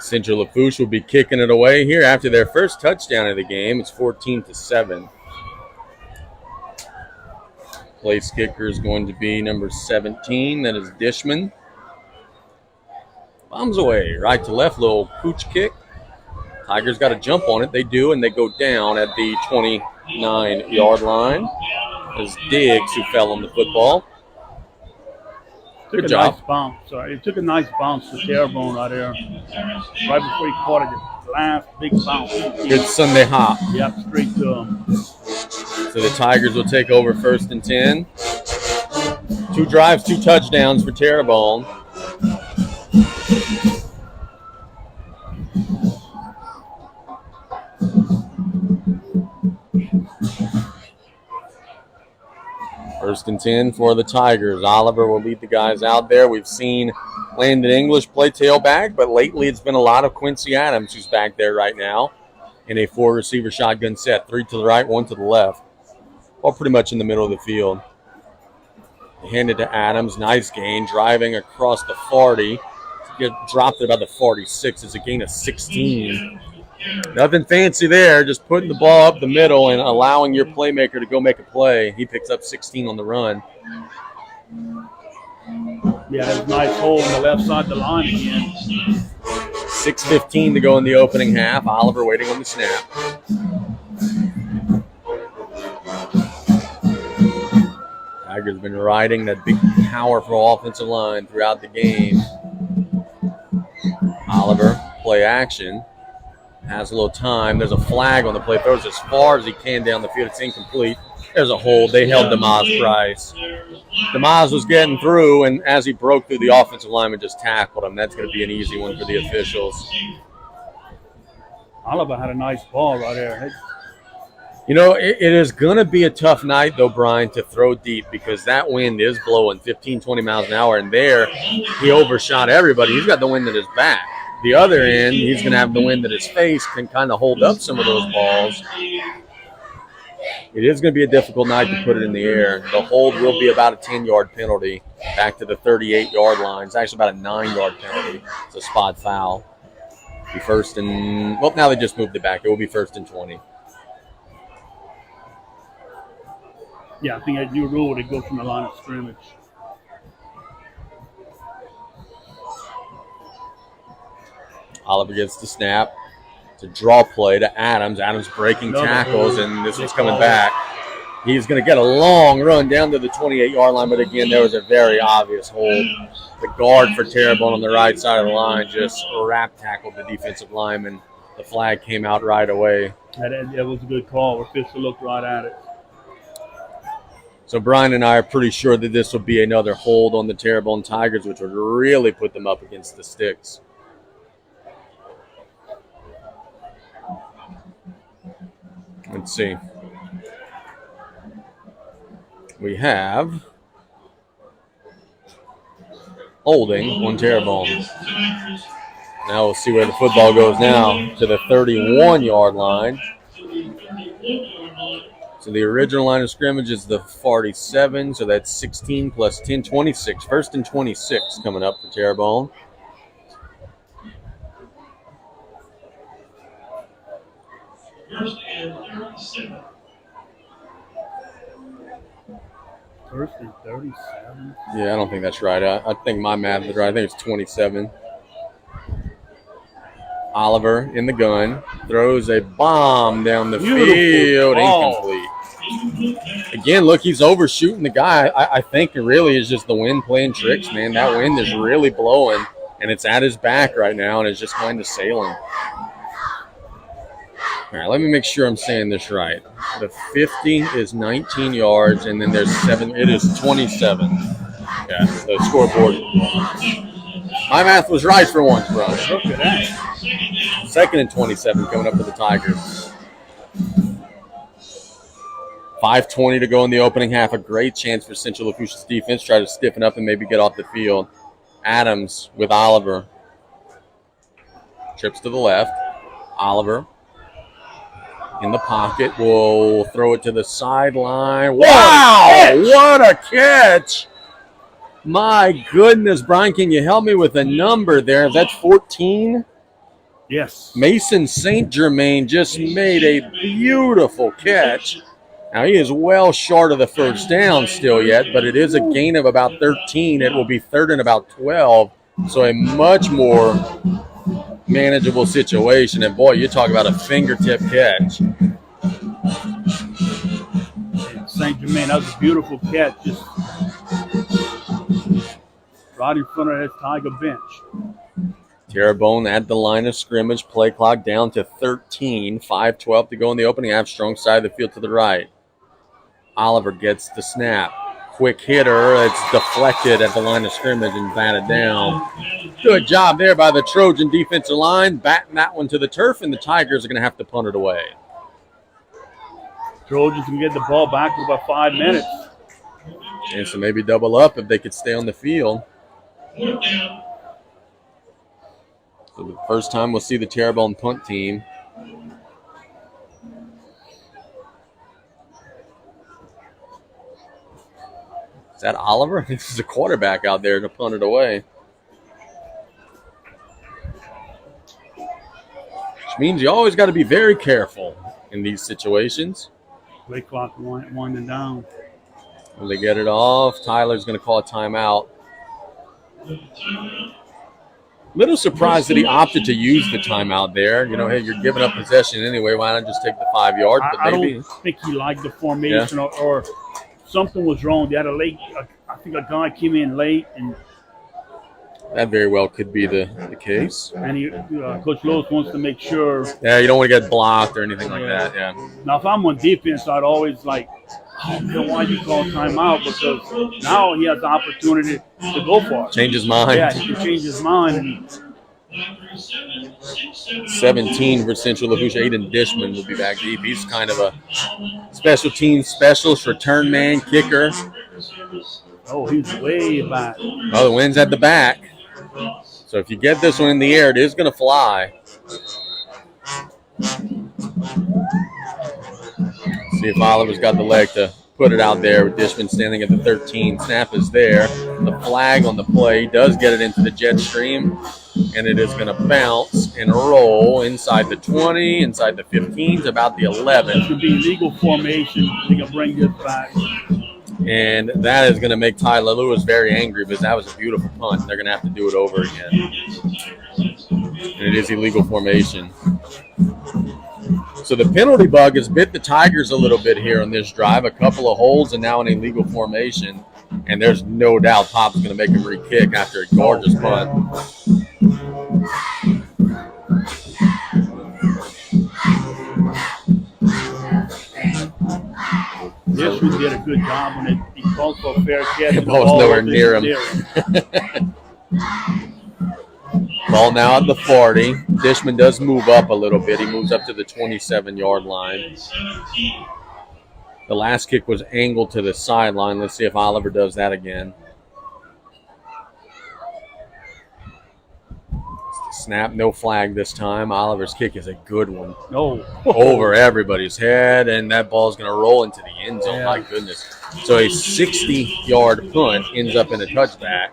Central Lafourche will be kicking it away here after their first touchdown of the game. It's 14-7. Place kicker is going to be number 17. That is Dishman. Bombs away, right to left, little pooch kick. Tigers got to jump on it. They do, and they go down at the 29-yard line. As Diggs, who fell on the football. Good job. Nice bounce. Sorry, it took a nice bounce to Terrebonne right there. Right before he caught it, the last big bounce. Good Sunday hop. Yep, straight to him. So the Tigers will take over 1st and 10. 2 drives, 2 touchdowns for Terrebonne. First and 10 for the Tigers. Oliver will lead the guys out there. We've seen Landon English play tailback, but lately it's been a lot of Quincy Adams who's back there right now in a 4-receiver shotgun set. 3 to the right, 1 to the left. All pretty much in the middle of the field. Handed to Adams. Nice gain. Driving across the 40. Dropped it about the 46. It's a gain of 16. Nothing fancy there. Just putting the ball up the middle and allowing your playmaker to go make a play. He picks up 16 on the run. Yeah, there's a nice hole on the left side of the line again. 6:15 to go in the opening half. Oliver waiting on the snap. Tigers been riding that big, powerful offensive line throughout the game. Oliver, play action. Has a little time. There's a flag on the play. Throws as far as he can down the field. It's incomplete. There's a hold. They held Demaz Price. Demaz was getting through, and as he broke through, the offensive lineman just tackled him. That's going to be an easy one for the officials. Oliver had a nice ball right there. You know, it is going to be a tough night, though, Brian, to throw deep because that wind is blowing 15, 20 miles an hour. And there, he overshot everybody. He's got the wind at his back. The other end, he's going to have the wind at his face, can kind of hold up some of those balls. It is going to be a difficult night to put it in the air. The hold will be about a 10-yard penalty back to the 38-yard line. It's actually about a 9-yard penalty. It's a spot foul. Be first and, well, now they just moved it back. It will be 1st and 20. Yeah, I think that new rule would go from the line of scrimmage. Oliver gets the snap. It's a draw play to Adams. Adams breaking tackles, and this one's coming back. He's going to get a long run down to the 28-yard line, but again, there was a very obvious hold. The guard for Terrebonne on the right side of the line just wrap tackled the defensive lineman. The flag came out right away. That was a good call. Official looked right at it. So Brian and I are pretty sure that this will be another hold on the Terrebonne Tigers, which would really put them up against the sticks. Let's see. We have holding on Terrebonne. Now we'll see where the football goes now to the 31-yard line. So the original line of scrimmage is the 47, so that's 16 plus 10, 26. 1st and 26 coming up for Terrebonne. First and 37. 1st and 37? Yeah, I don't think that's right. I think my math is right. I think it's 27. Oliver in the gun. Throws a bomb down the field. Incomplete. Again, look, he's overshooting the guy. I think it really is just the wind playing tricks, man. That wind is really blowing, and it's at his back right now, and it's just kind of sailing. All right, let me make sure I'm saying this right. The 50 is 19 yards, and then there's 7. It is 27. Yeah, the scoreboard. My math was right for once, bro. Look at that. 2nd and 27 coming up for the Tigers. 5:20 to go in the opening half. A great chance for Central Lafourche's defense. Try to stiffen up and maybe get off the field. Adams with Oliver. Trips to the left. Oliver in the pocket. Will throw it to the sideline. Wow! What a catch! My goodness, Brian, can you help me with a number there? Is that 14? Yes. Mason St. Germain just made a beautiful catch. Now, he is well short of the first down still yet, but it is a gain of about 13. It will be 3rd and about 12, so a much more manageable situation. And, boy, you talk about a fingertip catch. St. Germain, that was a beautiful catch. Just right in front of his Tiger bench. Terrebonne at the line of scrimmage. Play clock down to 13. 5:12 to go in the opening half. Strong side of the field to the right. Oliver gets the snap. Quick hitter. It's deflected at the line of scrimmage and batted down. Good job there by the Trojan defensive line. Batting that one to the turf, and the Tigers are going to have to punt it away. Trojans can get the ball back for about 5 minutes. And so maybe double up if they could stay on the field. So the first time we'll see the Terrebonne punt team. Is that Oliver? This is a quarterback out there to punt it away. Which means you always got to be very careful in these situations. Play clock winding down. Will they get it off? Tyler's going to call a timeout. Little surprised that he opted to use the timeout there. You know, hey, you're giving up possession anyway. Why not just take the 5 yards? But I don't think he liked the formation, or something was wrong. They had a late. I think a guy came in late, and that very well could be the case. And Coach Lewis wants to make sure. Yeah, you don't want to get blocked or anything like that. Yeah. Now, if I'm on defense, I'd always like, why you call timeout? Because now he has the opportunity to go for it. Change his mind. Yeah, he can change his mind. 17 for Central Lafourche. Aiden Dishman will be back deep. He's kind of a special teams specialist, return man, kicker. Oh, he's way back. Oh, the wind's at the back. So if you get this one in the air, it is going to fly. See if Oliver's got the leg to put it out there with Dishman standing at the 13. Snap is there. The flag on the play does get it into the jet stream, and it is going to bounce and roll inside the 20, inside the 15, to about the 11. It should be legal formation. They can bring this back. And that is going to make Tyler Lewis very angry because that was a beautiful punt. They're going to have to do it over again. And it is illegal formation. So the penalty bug has bit the Tigers a little bit here on this drive. A couple of holds and now an illegal formation. And there's no doubt Pop's going to make a re-kick after a gorgeous punt. This one did a good job when he called for a fair catch. The ball was nowhere near him. Ball now at the 40. Dishman does move up a little bit. He moves up to the 27-yard line. The last kick was angled to the sideline. Let's see if Oliver does that again. Snap, no flag this time. Oliver's kick is a good one. Oh. Over everybody's head, and that ball is going to roll into the end zone. My goodness. So a 60-yard punt ends up in a touchback.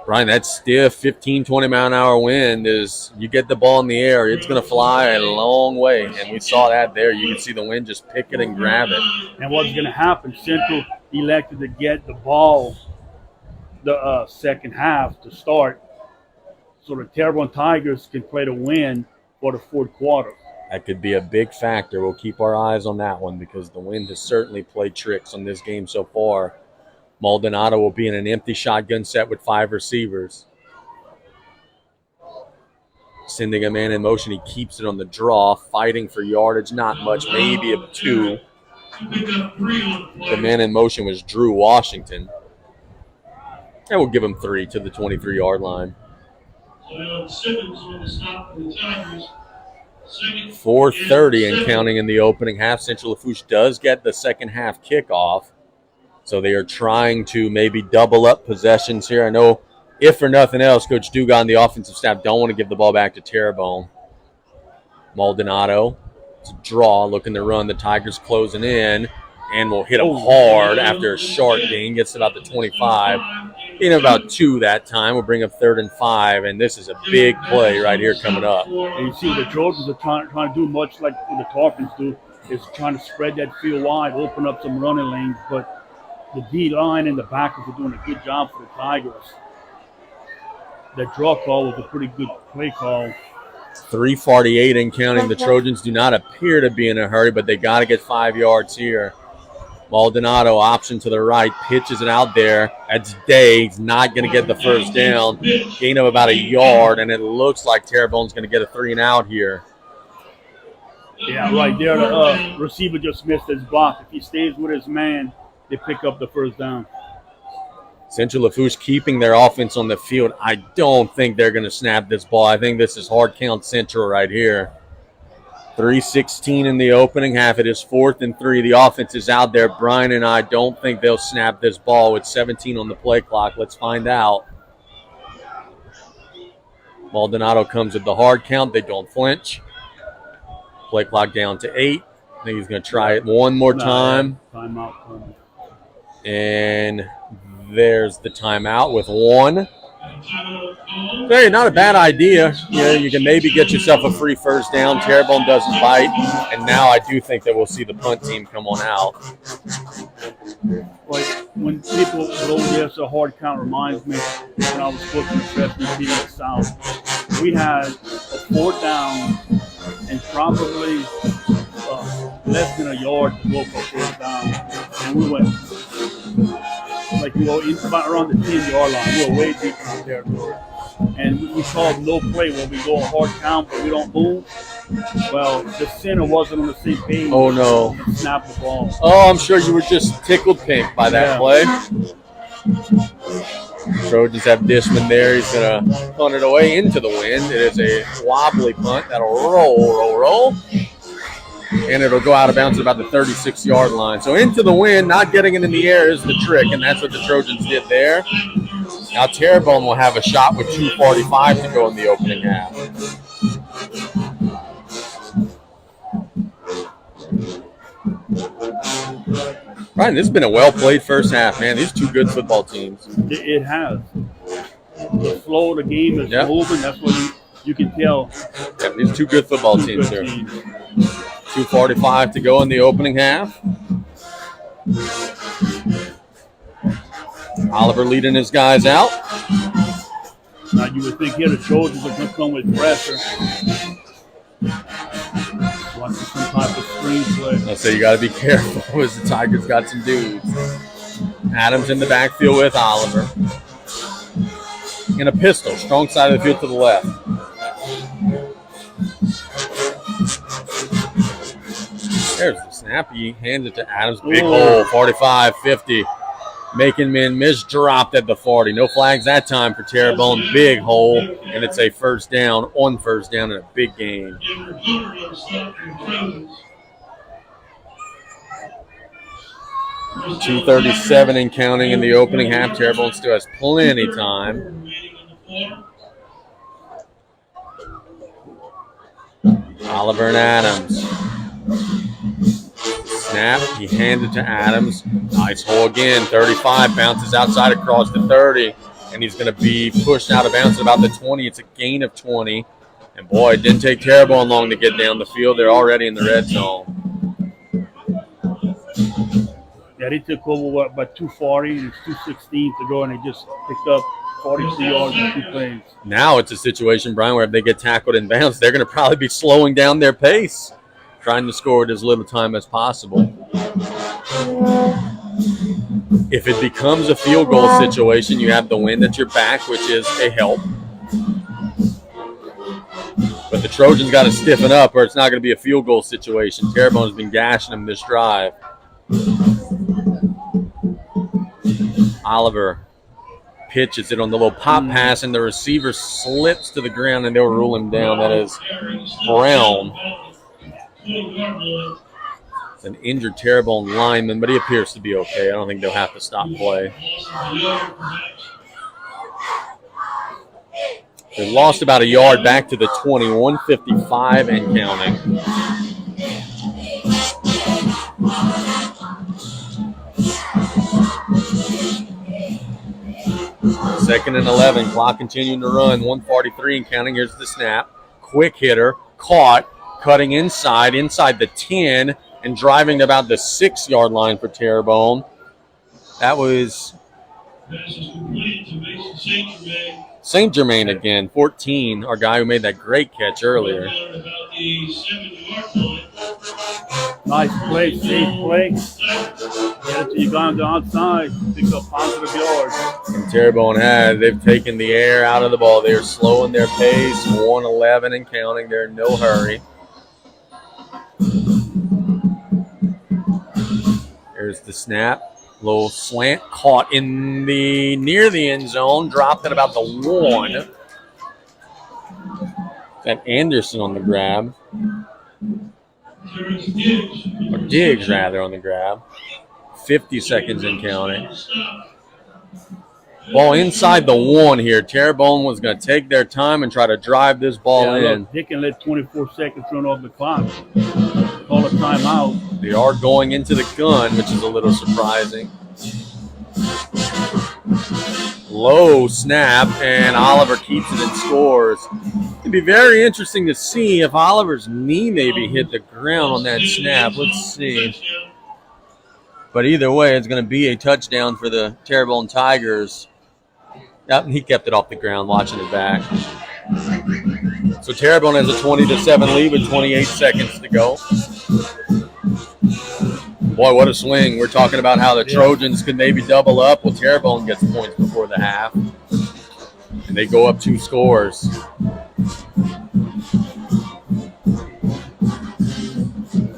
Brian, that stiff 15, 20-mile-an-hour wind is, you get the ball in the air, it's going to fly a long way. And we saw that there. You can see the wind just pick it and grab it. And what's going to happen, Central elected to get the ball the second half to start so the Terrebonne Tigers can play to win for the fourth quarter. That could be a big factor. We'll keep our eyes on that one because the wind has certainly played tricks on this game so far. Maldonado will be in an empty shotgun set with 5 receivers. Sending a man in motion. He keeps it on the draw, fighting for yardage. Not much, maybe a 2. The man in motion was Drew Washington. And we'll give him 3 to the 23-yard line. 4:30 and counting in the opening half. Central Lafourche does get the second half kickoff. So they are trying to maybe double up possessions here. I know, if for nothing else, Coach Dugan and the offensive staff don't want to give the ball back to Terrebonne. Maldonado, it's a draw, looking to run. The Tigers closing in, and will hit him hard after a short gain. Gets it out to 25. gain of about 2 that time. We'll bring up 3rd and 5, and this is a big play right here coming up. And you see what the Trojans are trying to do, much like what the Tarpons do, is trying to spread that field wide, open up some running lanes, but the D-line and the backers are doing a good job for the Tigers. That draw call was a pretty good play call. 3:48 and counting. The Trojans do not appear to be in a hurry, but they got to get 5 yards here. Maldonado option to the right, pitches it out there. That's Day. He's not going to get the first down. Gain of about 1 yard, and it looks like Terrebonne's going to get a 3 and out here. Yeah, right there. The receiver just missed his block. If he stays with his man, they pick up the first down. Central Lafourche keeping their offense on the field. I don't think they're going to snap this ball. I think this is hard count Central right here. 3:16 in the opening half. It is 4th and 3. The offense is out there. Brian and I don't think they'll snap this ball with 17 on the play clock. Let's find out. Maldonado comes with the hard count. They don't flinch. Play clock down to 8. I think he's going to try it one more time. Timeout. And there's the timeout with 1. Hey, not a bad idea. You can maybe get yourself a free first down. Terrebonne doesn't bite. And now I do think that we'll see the punt team come on out. Like when people go there, so hard count reminds me when I was coaching freshman team at South. We had a 4th down and probably less than 1 yard to go for 4th down. And we went like we were about around the 10-yard line. We were way deep in the territory. And we called no play when we go a hard count, but we don't move. Well, the center wasn't on the same page. Oh, no. And snapped the ball. Oh, I'm sure you were just tickled pink by that play. Trojans have Dishman there. He's going to punt it away into the wind. It is a wobbly punt. That'll roll. And it'll go out of bounds at about the 36-yard line. So into the wind, not getting it in the air is the trick, and that's what the Trojans did there. Now Terrebonne will have a shot with 2:45 to go in the opening half. Right, this has been a well-played first half, man. These 2 good football teams. It has. The flow of the game is moving. That's what you can tell. Yeah, these 2 good football teams here. 2:45 to go in the opening half. Oliver leading his guys out. Now you would think here the Trojans are going to come with pressure. Watching some type of screen play. I say you got to be careful as the Tigers got some dudes. Adams in the backfield with Oliver. In a pistol, strong side of the field to the left. There's the snap. He hands it to Adams. Big hole, 45-50. Making men misdropped at the 40. No flags that time for Terrebonne. Big hole, and it's a first down on first down in a big game. .237 and counting in the opening half. Terrebonne still has plenty of time. Oliver and Adams. Snap, he hands it to Adams. Nice hole again, 35, bounces outside across the 30, and he's going to be pushed out of bounds at about the 20. It's a gain of 20. And boy, it didn't take Terrebonne long to get down the field. They're already in the red zone. Yeah, they took over by 2:40 and it's 2:16 to go, and they just picked up 42 yards in 2 plays. Now it's a situation, Brian, where if they get tackled in bounds, they're going to probably be slowing down their pace, trying to score with as little time as possible. If it becomes a field goal situation, you have the wind at your back, which is a help. But the Trojans got to stiffen up or it's not going to be a field goal situation. Terrebonne has been gashing them this drive. Oliver pitches it on the little pop pass, and the receiver slips to the ground, and they'll rule him down. That is Brown. It's an injured Terrebonne lineman, but he appears to be okay. I don't think they'll have to stop play. They lost about a yard back to the 20, 155 and counting. 2nd and 11. Clock continuing to run. 1:43 and counting. Here's the snap. Quick hitter. Caught. Cutting inside the 10 and driving to about the 6-yard line for Terrebonne. That was Pass is complete to Mason St. Germain. St. Germain again, 14, our guy who made that great catch earlier. Down at about the 7-yard line. Nice play, safe play. Get it to you guys on the outside. Pick up positive yards. And Terrebonne they've taken the air out of the ball. They're slowing their pace, 1:11 and counting. They're in no hurry. There's the snap. Little slant caught near the end zone, dropped at about the 1. Got Anderson on the grab. Or Diggs, rather, on the grab. 50 seconds in counting. Ball inside the 1 here. Terrebonne was going to take their time and try to drive this ball in. Look, they can let 24 seconds run off the clock. Call a timeout. They are going into the gun, which is a little surprising. Low snap, and Oliver keeps it and scores. It'd be very interesting to see if Oliver's knee maybe hit the ground on that snap. Let's see. But either way, it's going to be a touchdown for the Terrebonne Tigers. Yep, he kept it off the ground, watching it back. So Terrebonne has a 20-7 lead with 28 seconds to go. Boy, what a swing. We're talking about how the Trojans could maybe double up. Well, Terrebonne gets points before the half. And they go up 2 scores.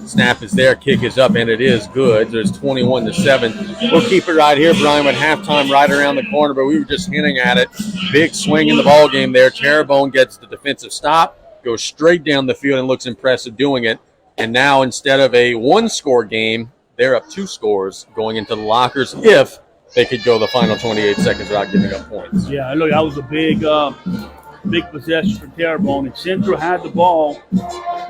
Snap is there, kick is up, and it is good. There's 21-7. We'll keep it right here, Brian, with halftime right around the corner, but we were just hinting at it. Big swing in the ball game there. Terrebonne gets the defensive stop, goes straight down the field and looks impressive doing it. And now instead of a 1-score game, they're up 2 scores going into the lockers if they could go the final 28 seconds without giving up points. Yeah, look, that was a big possession for Terrebonne. And Central had the ball.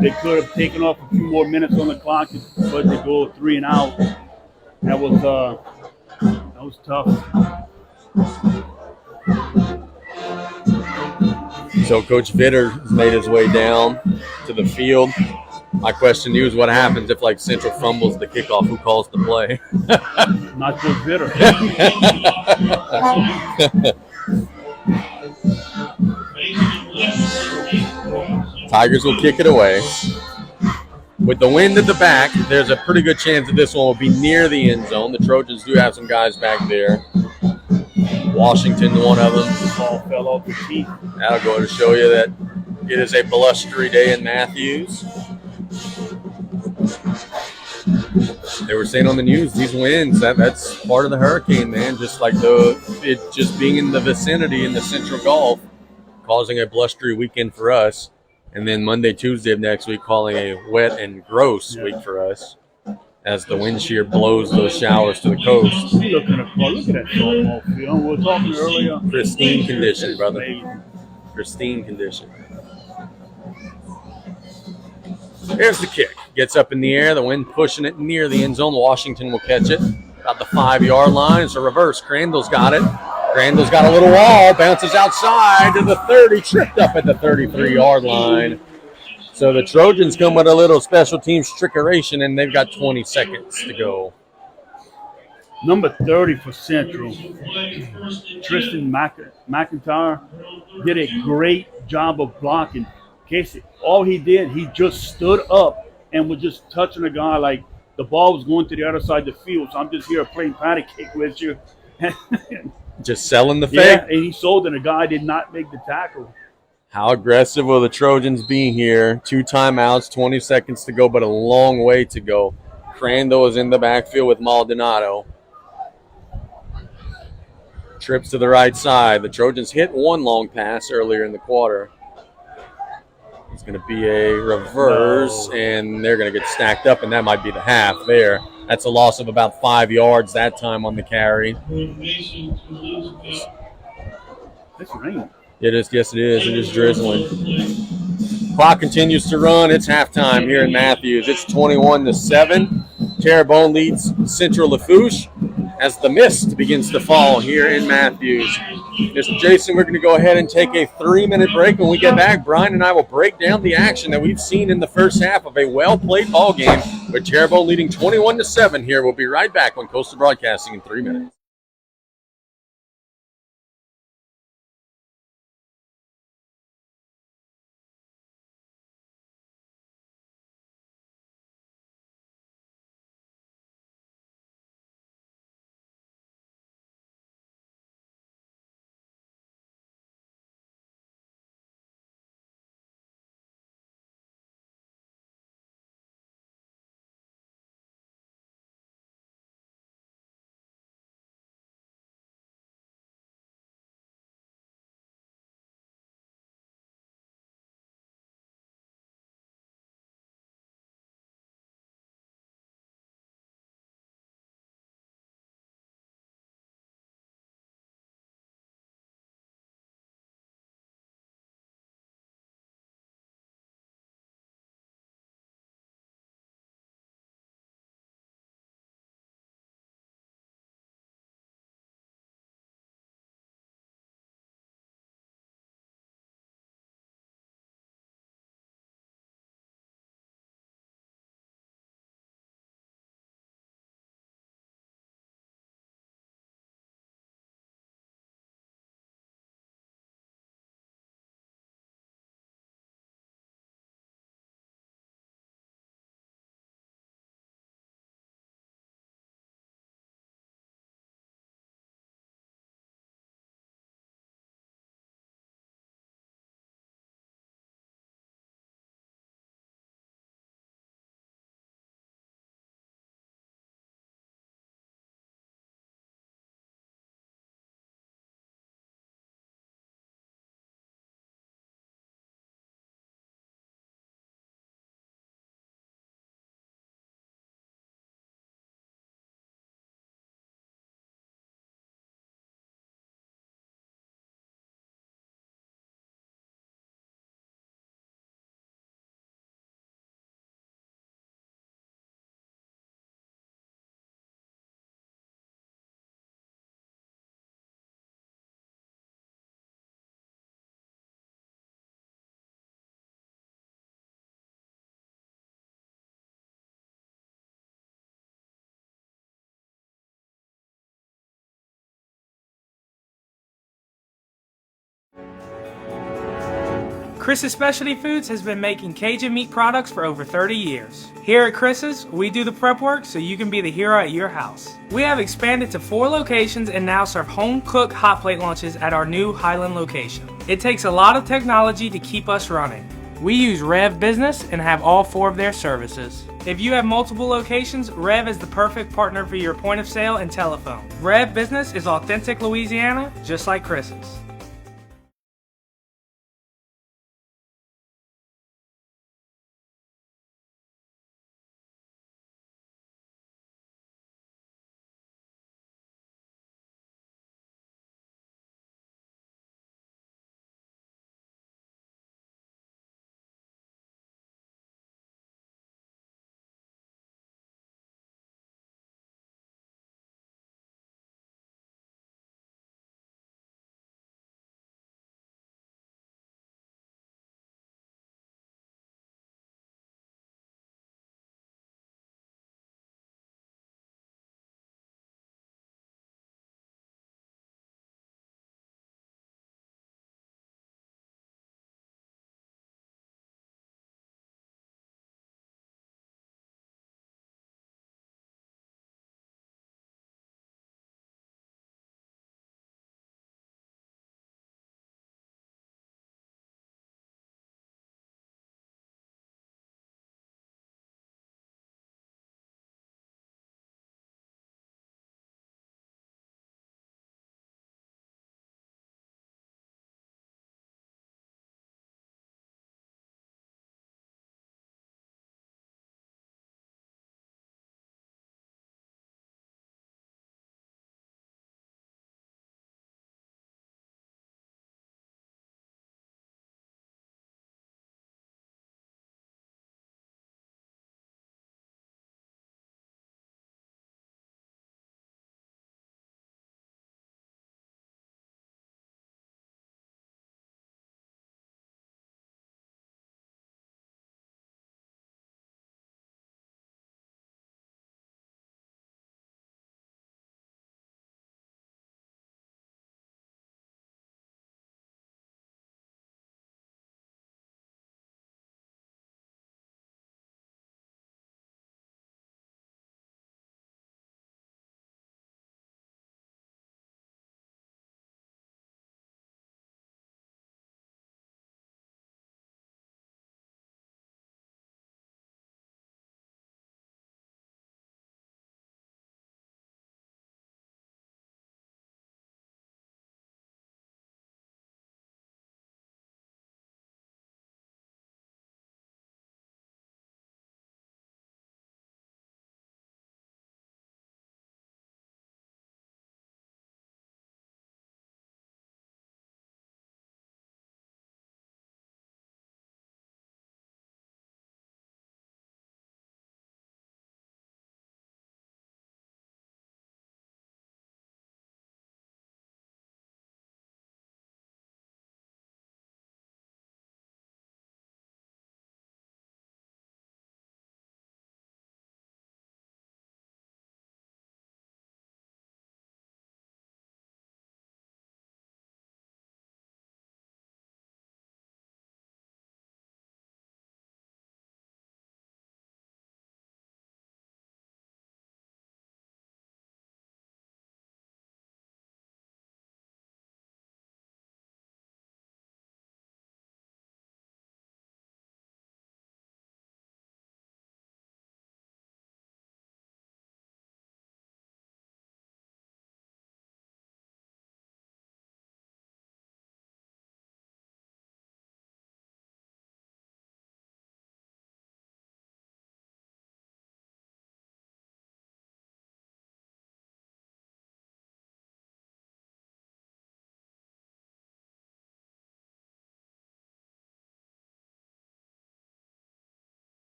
They could have taken off a few more minutes on the clock, but they go 3 and out. That was tough. So Coach Vitter has made his way down to the field. My question to you is what happens if, like, Central fumbles the kickoff? Who calls the play? Not Coach Vitter. Tigers will kick it away. With the wind at the back, there's a pretty good chance that this one will be near the end zone. The Trojans do have some guys back there. Washington, one of them. The ball fell off the tee. That'll go to show you that it is a blustery day in Matthews. They were saying on the news, these winds, that's part of the hurricane, man. Just like it just being in the vicinity in the Central Gulf, causing a blustery weekend for us. And then Monday, Tuesday of next week, calling a wet and gross week for us as the wind shear blows those showers to the coast. Look at that softball field. We were talking earlier. Pristine condition, brother. Pristine condition. There's the kick. Gets up in the air. The wind pushing it near the end zone. Washington will catch it. About the 5-yard line. It's a reverse. Crandall's got it. Crandall's got a little wall. Bounces outside to the 30. Tripped up at the 33-yard line. So the Trojans come with a little special teams trickeration, and they've got 20 seconds to go. Number 30 for Central, Tristan McIntyre, did a great job of blocking. Casey, all he did, he just stood up and was just touching a guy like the ball was going to the other side of the field. So I'm just here playing patty cake with you. Just selling the fake? Yeah, and he sold it. The guy did not make the tackle. How aggressive will the Trojans be here? 2 timeouts, 20 seconds to go, but a long way to go. Crandall is in the backfield with Maldonado. Trips to the right side. The Trojans hit one long pass earlier in the quarter. It's going to be a reverse, and they're going to get stacked up, and that might be the half there. That's a loss of about 5 yards that time on the carry. It's rain. It is, yes, it is. It is drizzling. Clock continues to run. It's halftime here in Matthews. It's 21-7. Terrebonne leads Central Lafourche. as the mist begins to fall here in Matthews. Mr. Jason, we're going to go ahead and take a 3-minute break. When we get back, Brian and I will break down the action that we've seen in the first half of a well-played ball game with Terrebonne leading 21-7 here. We'll be right back on Coastal Broadcasting in 3 minutes. Chris's Specialty Foods has been making Cajun meat products for over 30 years. Here at Chris's, we do the prep work so you can be the hero at your house. We have expanded to 4 locations and now serve home-cooked hot plate lunches at our new Highland location. It takes a lot of technology to keep us running. We use Rev Business and have all 4 of their services. If you have multiple locations, Rev is the perfect partner for your point of sale and telephone. Rev Business is authentic Louisiana, just like Chris's.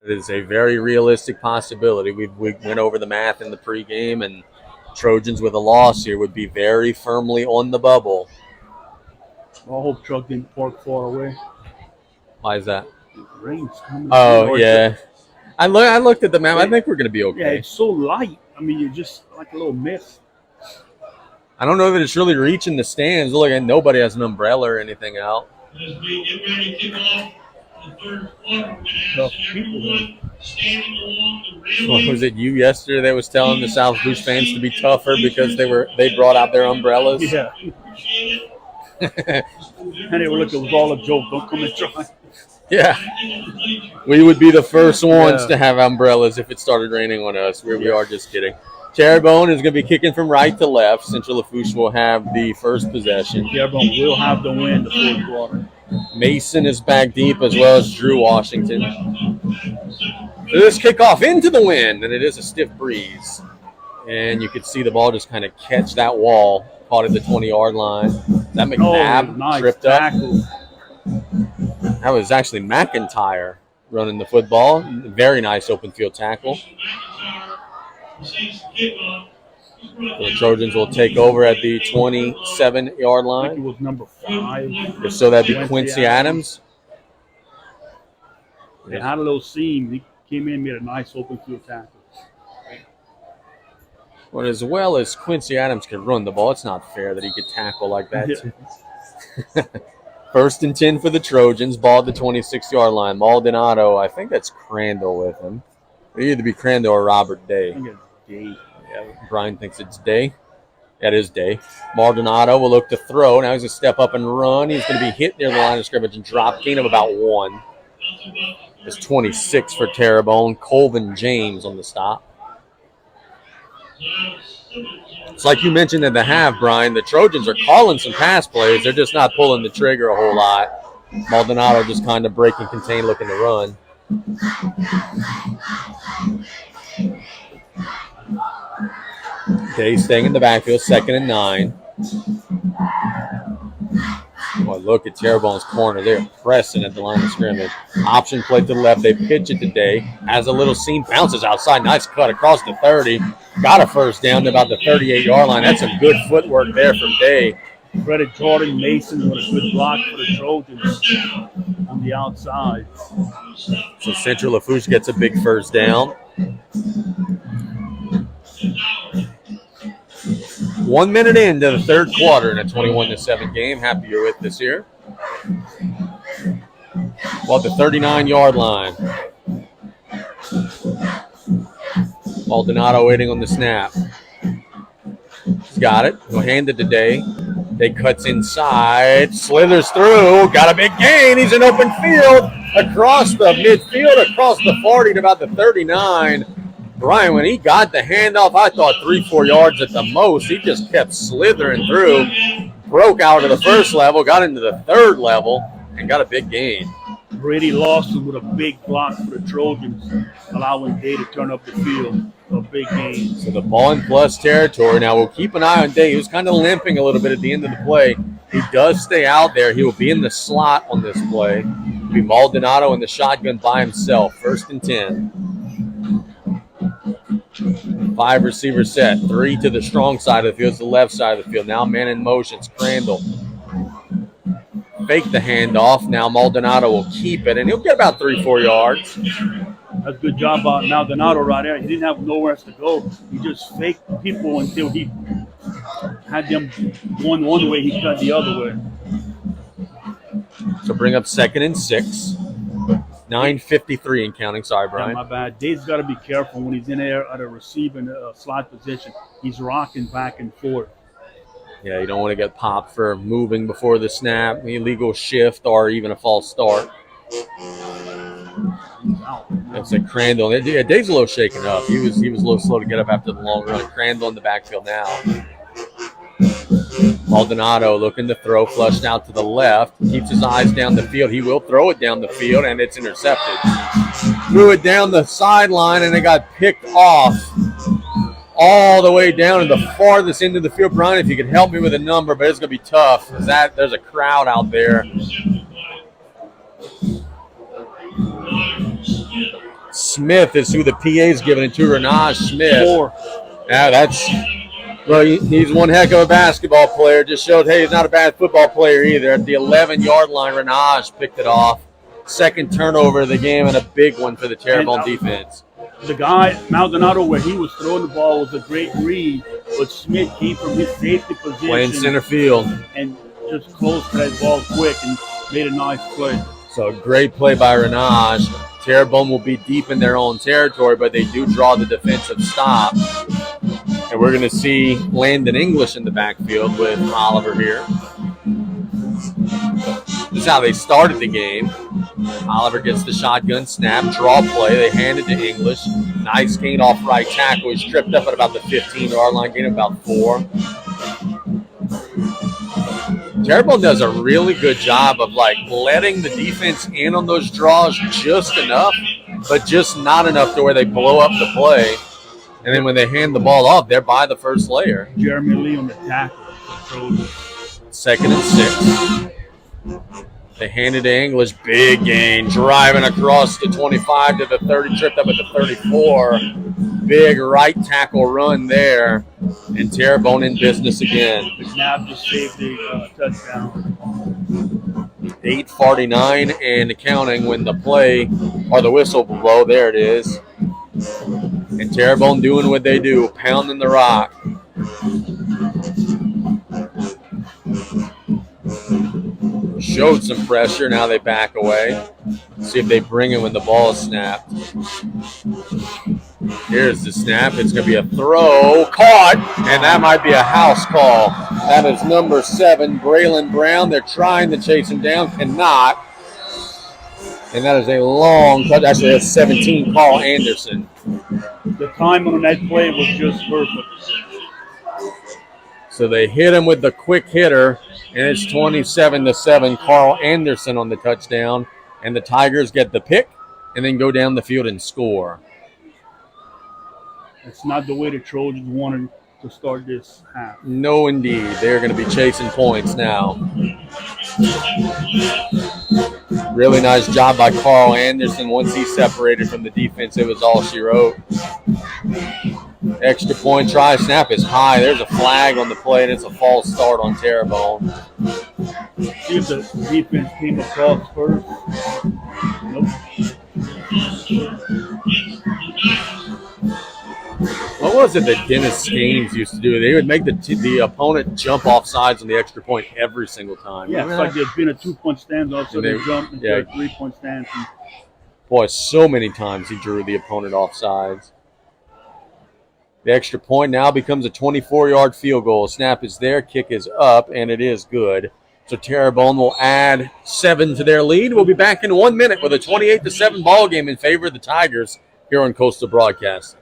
It is a very realistic possibility. We went over the math in the pregame, and Trojans with a loss here would be very firmly on the bubble. I hope truck didn't park far away. Why is that? The rain's coming. Oh, yeah. I looked at the map. I think we're going to be okay. Yeah, it's so light. I mean, you're just like a little mist. I don't know that it's really reaching the stands. Look, and nobody has an umbrella or anything out. As we get ready to kick off the third quarter, we're going to ask everyone standing along the railing. Was it you yesterday that was telling the South Lafourche fans to be tougher because they brought out their umbrellas? Yeah. And they were looking, it was all a joke. Don't come and try. Yeah. We would be the first ones to have umbrellas if it started raining on us. We are just kidding. Terrebonne is going to be kicking from right to left. Central Lafourche will have the first possession. Terrebonne will have the win the fourth quarter. Mason is back deep, as well as Drew Washington. This kickoff into the wind, and it is a stiff breeze. And you could see the ball just kind of catch that wall, caught at the 20-yard line. That McNabb nice tripped tackle. up. That was actually McIntyre running the football. Very nice open field tackle. The Trojans will take over at the 27-yard I think it line. was number 5. If so, that'd be Quincy Adams. They had a little seam. He came in and made a nice open field tackle. Well, as well as Quincy Adams could run the ball, it's not fair that he could tackle like that. Yeah. First and 10 for the Trojans. Ball at the 26-yard line. Maldonado, I think that's Crandall with him. It'd either be Crandall or Robert Day. I think it's Dave. Yeah, Brian thinks it's Day. That is Day. Maldonado will look to throw. Now he's going to step up and run. He's going to be hit near the line of scrimmage and drop. Gain of about 1. It's 26 for Terrebonne. Colvin James on the stop. It's like you mentioned at the half, Brian. The Trojans are calling some pass plays. They're just not pulling the trigger a whole lot. Maldonado just kind of break and contain, looking to run. Day staying in the backfield, 2nd and 9. Boy, look at Terrebonne's corner. They're pressing at the line of scrimmage. Option play to the left. They pitch it to Day. Has a little seam. Bounces outside. Nice cut across the 30. Got a first down to about the 38-yard line. That's some good footwork there from Day. Credit Jordan Mason with a good block for the Trojans on the outside. So Central Lafourche gets a big first down. 1 minute into the third quarter in a 21-7 game. Happy you're with us here. Well, at the 39-yard line. Maldonado waiting on the snap. He's got it. He'll hand it to Day. Day cuts inside. Slithers through. Got a big gain. He's in open field. Across the midfield. Across the 40 to about the 39. Brian, when he got the handoff, I thought 3-4 yards at the most. He just kept slithering through. Broke out of the first level. Got into the third level. And got a big gain. Brady Lawson with a big block for the Trojans, allowing Day to turn up the field. A big gain. So the ball in plus territory. Now we'll keep an eye on Day. He was kind of limping a little bit at the end of the play. He does stay out there. He will be in the slot on this play. It'll be Maldonado in the shotgun by himself. 1st and 10. 5 receiver set. 3 to the strong side of the field. It's the left side of the field. Now man in motion. It's Crandall. Fake the handoff. Now Maldonado will keep it, and he'll get about 3-4 yards. That's a good job by Maldonado right there. He didn't have nowhere else to go. He just faked people until he had them going one way, he cut the other way. So bring up 2nd and 6. 9:53 and counting. Sorry, Brian. Yeah, my bad. Dave's got to be careful when he's in there at a receiving slot position. He's rocking back and forth. Yeah, you don't want to get popped for moving before the snap, illegal shift, or even a false start. That's like Crandall. Yeah, Dave's a little shaken up. He was a little slow to get up after the long run. Crandall in the backfield now. Maldonado looking to throw, flushed out to the left. Keeps his eyes down the field. He will throw it down the field, and it's intercepted. Threw it down the sideline, and it got picked off all the way down to the farthest end of the field. Brian, if you could help me with a number, but it's going to be tough because there's a crowd out there. Smith is who the PA is giving it to, Renaj Smith. 4. Yeah, well, he's one heck of a basketball player. Just showed, hey, he's not a bad football player either. At the 11-yard line, Renaj picked it off. Second turnover of the game and a big one for the Terrebonne defense. The guy, Maldonado, where he was throwing the ball was a great read, but Smith came from his safety position. Playing center field. And just closed to that ball quick and made a nice play. So great play by Renaj. Terrebonne will be deep in their own territory, but they do draw the defensive stop. And we're going to see Landon English in the backfield with Oliver here. This is how they started the game. Oliver gets the shotgun snap, draw play. They hand it to English. Nice gain off right tackle. He's tripped up at about the 15-yard line, gain about 4. Terrebonne does a really good job of letting the defense in on those draws just enough, but just not enough to where they blow up the play. And then when they hand the ball off, they're by the first layer. Jeremy Lee on the tackle. 2nd and 6. They hand it to English. Big gain. Driving across the 25 to the 30. Tripped up at the 34. Big right tackle run there. And Terrebonne in business again. The snap just saved the touchdown. 8:49 and counting when the play or the whistle will blow. There it is. And Terrebonne doing what they do, pounding the rock. Showed some pressure. Now they back away. See if they bring it when the ball is snapped. Here's the snap. It's going to be a throw. Caught. And that might be a house call. That is number 7, Braylon Brown. They're trying to chase him down. Cannot. And that is a long touch. Actually, that's 17, Carl Anderson. The timing on that play was just perfect. So they hit him with the quick hitter, and it's 27-7. Carl Anderson on the touchdown, and the Tigers get the pick and then go down the field and score. It's not the way the Trojans wanted to start this half. No, indeed. They're going to be chasing points now. Really nice job by Carl Anderson. Once he separated from the defense, it was all she wrote. Extra point try. Snap is high. There's a flag on the play, and it's a false start on Terrebonne. See if the defense came across first. Nope. What was it that Dennis Gaines used to do? They would make the opponent jump off sides on the extra point every single time. Yeah, it's like there'd been a 2-point stand, all of a sudden they jumped into a 3-point stand. Boy, so many times he drew the opponent off sides. The extra point now becomes a 24-yard field goal. Snap is there, kick is up, and it is good. So Terrebonne will add 7 to their lead. We'll be back in 1 minute with a 28-7 ball game in favor of the Tigers here on Coastal Broadcasting.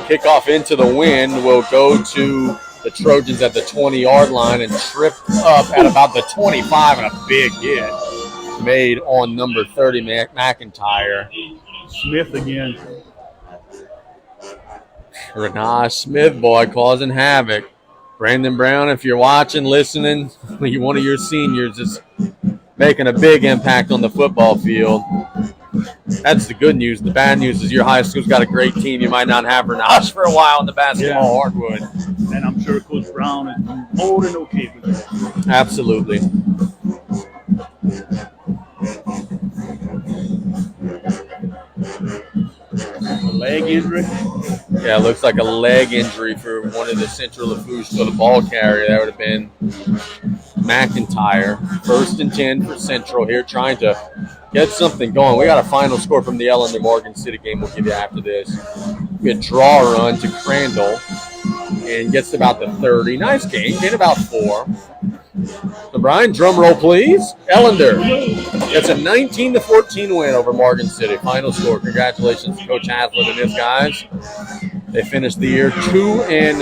Kickoff into the wind will go to the Trojans at the 20-yard line and trip up at about the 25, and a big hit made on number 30, McIntyre. Smith again. Renaj Smith, boy, causing havoc. Brandon Brown, if you're watching, listening, one of your seniors is making a big impact on the football field. That's the good news. The bad news is your high school's got a great team. You might not have Renaj for a while in the basketball hardwood. And I'm sure Coach Brown is more than okay with that. Absolutely. Leg injury. Yeah, it looks like a leg injury for one of the Central Lafourche. So the ball carrier, that would have been McIntyre. 1st and 10 for Central here, trying to get something going. We got a final score from the Ellender Morgan City game we'll give you after this. We had a draw run to Crandall and gets to about the 30. Nice game, gained about 4. So Brian, drum roll please. Ellender gets a 19-14 win over Morgan City. Final score. Congratulations to Coach Haslett and his guys. They finished the year 2-8.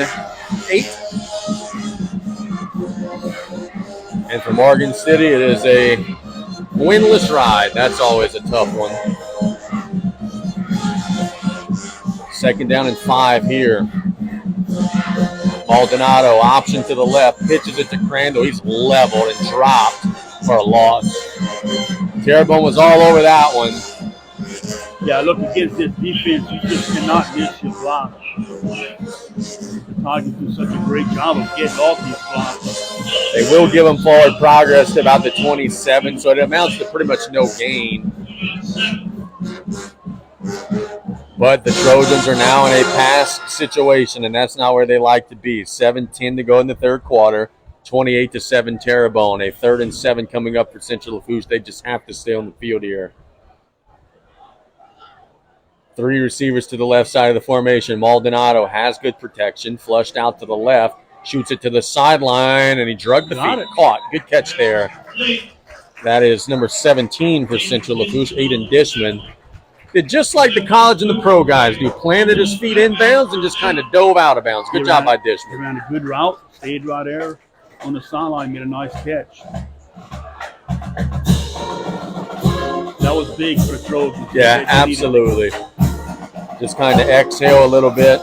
And for Morgan City, it is a winless ride. That's always a tough one. 2nd down and 5 here. Maldonado, option to the left, pitches it to Crandall. He's leveled and dropped for a loss. Terrebonne was all over that one. Yeah, look, against this defense, you just cannot miss your blocks. The Tigers do such a great job of getting off these blocks. They will give them forward progress to about the 27, so it amounts to pretty much no gain. But the Trojans are now in a pass situation, and that's not where they like to be. 7:10 to go in the 3rd quarter. 28-7 Terrebonne. A 3rd and 7 coming up for Central Lafourche. They just have to stay on the field here. 3 receivers to the left side of the formation. Maldonado has good protection. Flushed out to the left. Shoots it to the sideline, and he drugged the feet. Caught. Good catch there. That is number 17 for Central Lafourche, Aiden Dishman. Did just like the college and the pro guys do. Planted his feet inbounds and just kind of dove out of bounds. Good job by Dishman. He ran a good route. Stayed right there on the sideline. Made a nice catch. That was big for the Trojans. Yeah, absolutely. Just kind of exhale a little bit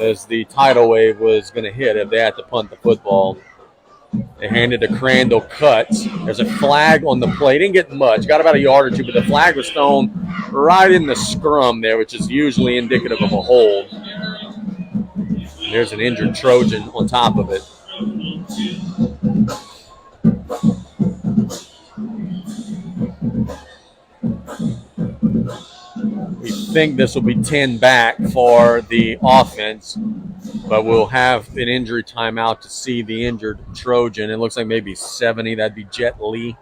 as the tidal wave was going to hit if they had to punt the football. They handed to Crandall, cuts. There's a flag on the play. Didn't get much. Got about a yard or two, but the flag was thrown right in the scrum there, which is usually indicative of a hold. There's an injured Trojan on top of it. We think this will be 10 back for the offense, but we'll have an injury timeout to see the injured Trojan. It looks like maybe 70. That'd be Jet Lee.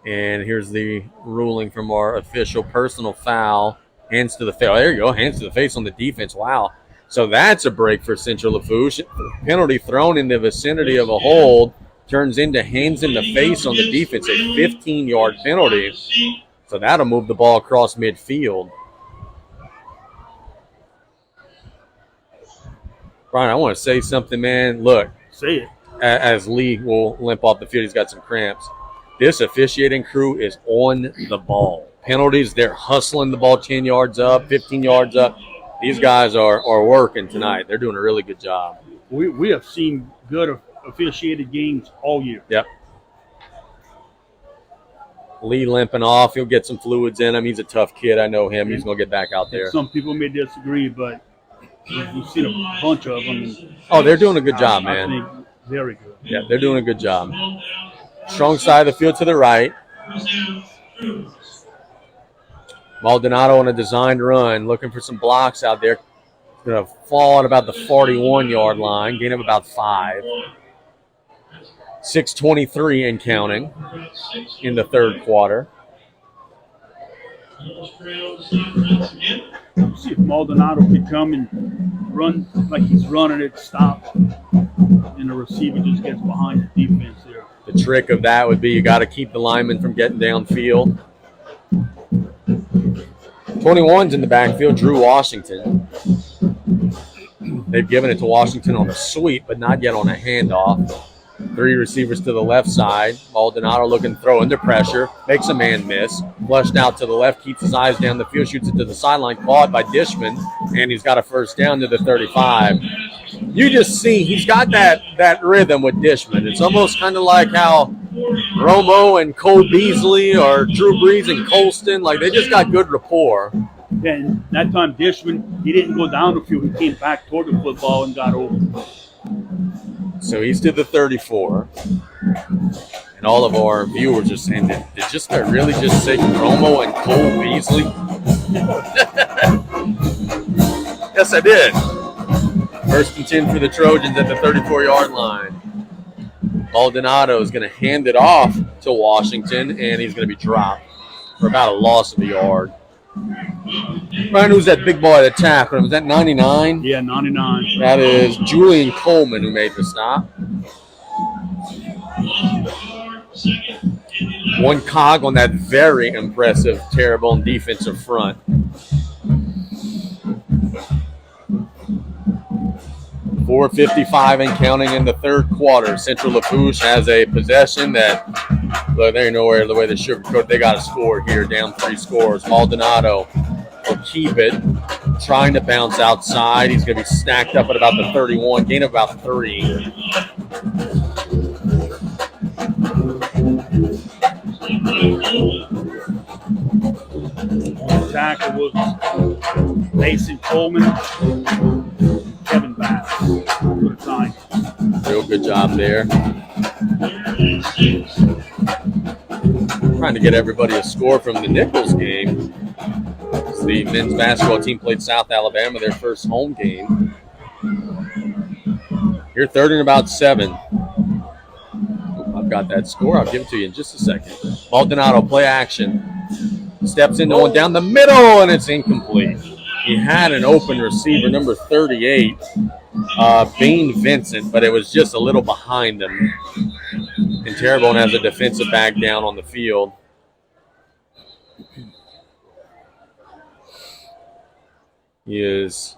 And here's the ruling from our official. Personal foul. Hands to the face. Oh, there you go. Hands to the face on the defense. Wow. So that's a break for Central Lafourche. Penalty thrown in the vicinity of a hold. Turns into hands in the face on the defense, a 15-yard penalty. So that'll move the ball across midfield. Brian, I want to say something, man. Look. Say it. As Lee will limp off the field, he's got some cramps. This officiating crew is on the ball. Penalties, they're hustling the ball 10 yards up, 15 yards up. These guys are working tonight. They're doing a really good job. We have seen good officiated games all year. Yep. Lee limping off. He'll get some fluids in him. He's a tough kid. I know him. He's going to get back out there. Some people may disagree, but we've seen a bunch of them. Oh, they're doing a good job, man. I think very good. Yeah, they're doing a good job. Strong side of the field to the right. Maldonado on a designed run, looking for some blocks out there. Going to fall at about the 41-yard line, gain of about 5. 6:23 and counting in the 3rd quarter. See if Maldonado can come and run like he's running it, stops, and the receiver just gets behind the defense there. The trick of that would be you got to keep the lineman from getting downfield. 21's in the backfield, Drew Washington. They've given it to Washington on a sweep, but not yet on a handoff. 3 receivers to the left side. Maldonado looking to throw under pressure. Makes a man miss. Flushed out to the left. Keeps his eyes down the field. Shoots it to the sideline. Caught by Dishman. And he's got a first down to the 35. You just see he's got that rhythm with Dishman. It's almost kind of like how Romo and Cole Beasley or Drew Brees and Colston, like they just got good rapport. Yeah, and that time Dishman, he didn't go down the field. He came back toward the football and got over. So he's to the 34. And all of our viewers are saying, did I really just say Romo and Cole Beasley? Yes, I did. 1st and 10 for the Trojans at the 34-yard line. Maldonado is going to hand it off to Washington, and he's going to be dropped for about a loss of a yard. Brian, who's that big boy that tackled him? Was that 99? Yeah, 99. That is Julian Coleman who made the stop. One cog on that very impressive Terrebonne defensive front. 4:55 and counting in the 3rd quarter. Central Lafourche has a possession that, look, there ain't nowhere the way they sugarcoat. They got a score here, down 3 scores. Maldonado will keep it, trying to bounce outside. He's going to be stacked up at about the 31, gain of about 3. Tackle was Mason Coleman, Kevin Bass for the time. Real good job there. Trying to get everybody a score from the Nichols game. The men's basketball team played South Alabama their first home game. You're 3rd and about 7. I've got that score. I'll give it to you in just a second. Maldonado, play action. Steps into one down the middle, and it's incomplete. He had an open receiver, number 38, Bain Vincent, but it was just a little behind him. And Terrebonne has a defensive back down on the field. He is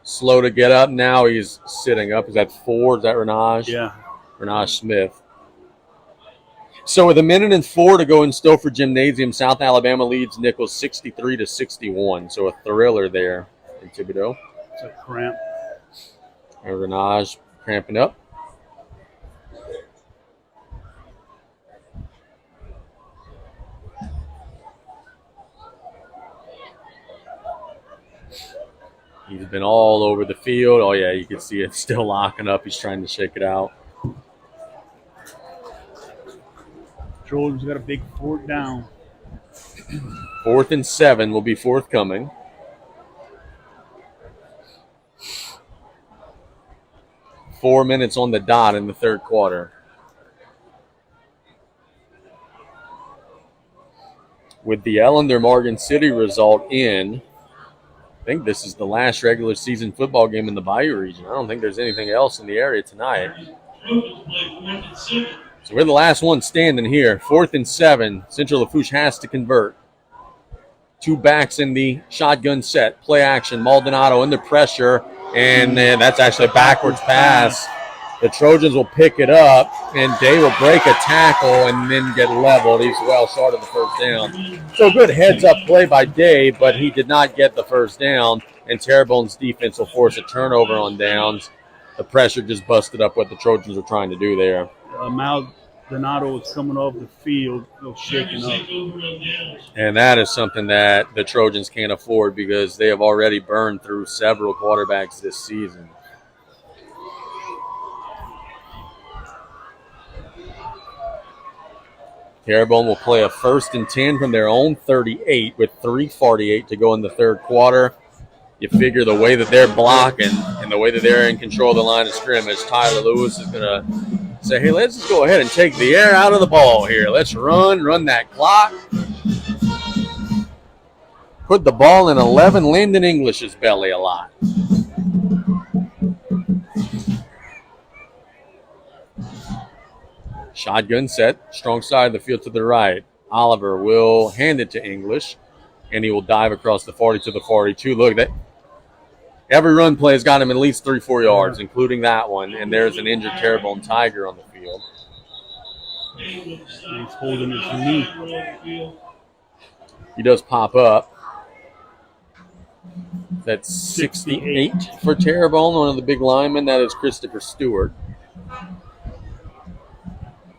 slow to get up now. He's sitting up. Is that 4? Is that Renage? Yeah. Renage Smith. So with 1:04 to go in Stouffer Gymnasium, South Alabama leads Nichols 63-61. So a thriller there in Thibodaux. It's a cramp. And Renage cramping up. He's been all over the field. Oh, yeah, you can see it still locking up. He's trying to shake it out. Trojans got a big 4th down. 4th and 7 will be forthcoming. Four minutes on the dot in the 3rd quarter. With the Ellender Morgan City result in, I think this is the last regular season football game in the Bayou region. I don't think there's anything else in the area tonight. So we're the last one standing here. 4th and 7. Central Lafourche has to convert. 2 backs in the shotgun set. Play action. Maldonado under pressure. And then that's actually a backwards pass. The Trojans will pick it up, and Day will break a tackle and then get leveled. He's well short of the 1st down. So good heads-up play by Day, but he did not get the 1st down, and Terrebonne's defense will force a turnover on downs. The pressure just busted up what the Trojans were trying to do there. Maldonado was coming off the field, shaking up. And that is something that the Trojans can't afford because they have already burned through several quarterbacks this season. Terrebonne will play a 1st and 10 from their own 38 with 3:48 to go in the 3rd quarter. You figure the way that they're blocking and the way that they're in control of the line of scrimmage, Tyler Lewis is going to say, hey, let's just go ahead and take the air out of the ball here. Let's run that clock. Put the ball in 11 Landon English's belly a lot. Shotgun set, strong side of the field to the right. Oliver will hand it to English, and he will dive across the 40 to the 42. Look, that every run play has got him at least 3-4 yards, including that one, and there's an injured Terrebonne Tiger on the field. He's holding his knee. He does pop up. That's 68 for Terrebonne, one of the big linemen. That is Christopher Stewart.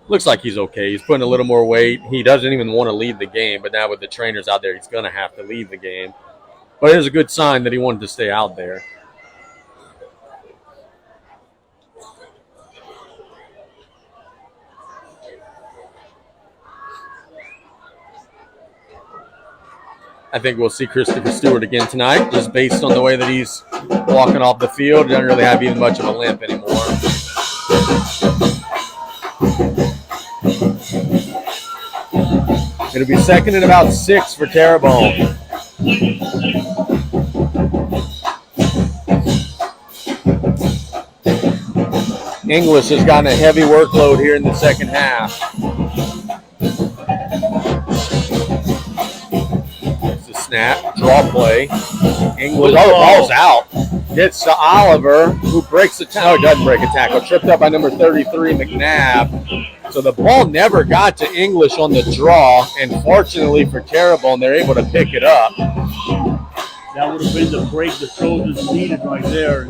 Looks like he's okay. He's putting a little more weight. He doesn't even want to leave the game, but now with the trainers out there, he's going to have to leave the game. But it's a good sign that he wanted to stay out there. I think we'll see Christopher Stewart again tonight, just based on the way that he's walking off the field. He doesn't really have even much of a limp anymore. It'll be second and about 6 for Terrebonne. English has gotten a heavy workload here in the second half. It's a snap, draw play. English, ball's out. Gets to Oliver, who breaks the tackle. Oh, he doesn't break a tackle. Tripped up by number 33, McNabb. So the ball never got to English on the draw, and fortunately for Terrebonne, they're able to pick it up. That would have been the break the Trojans needed right there.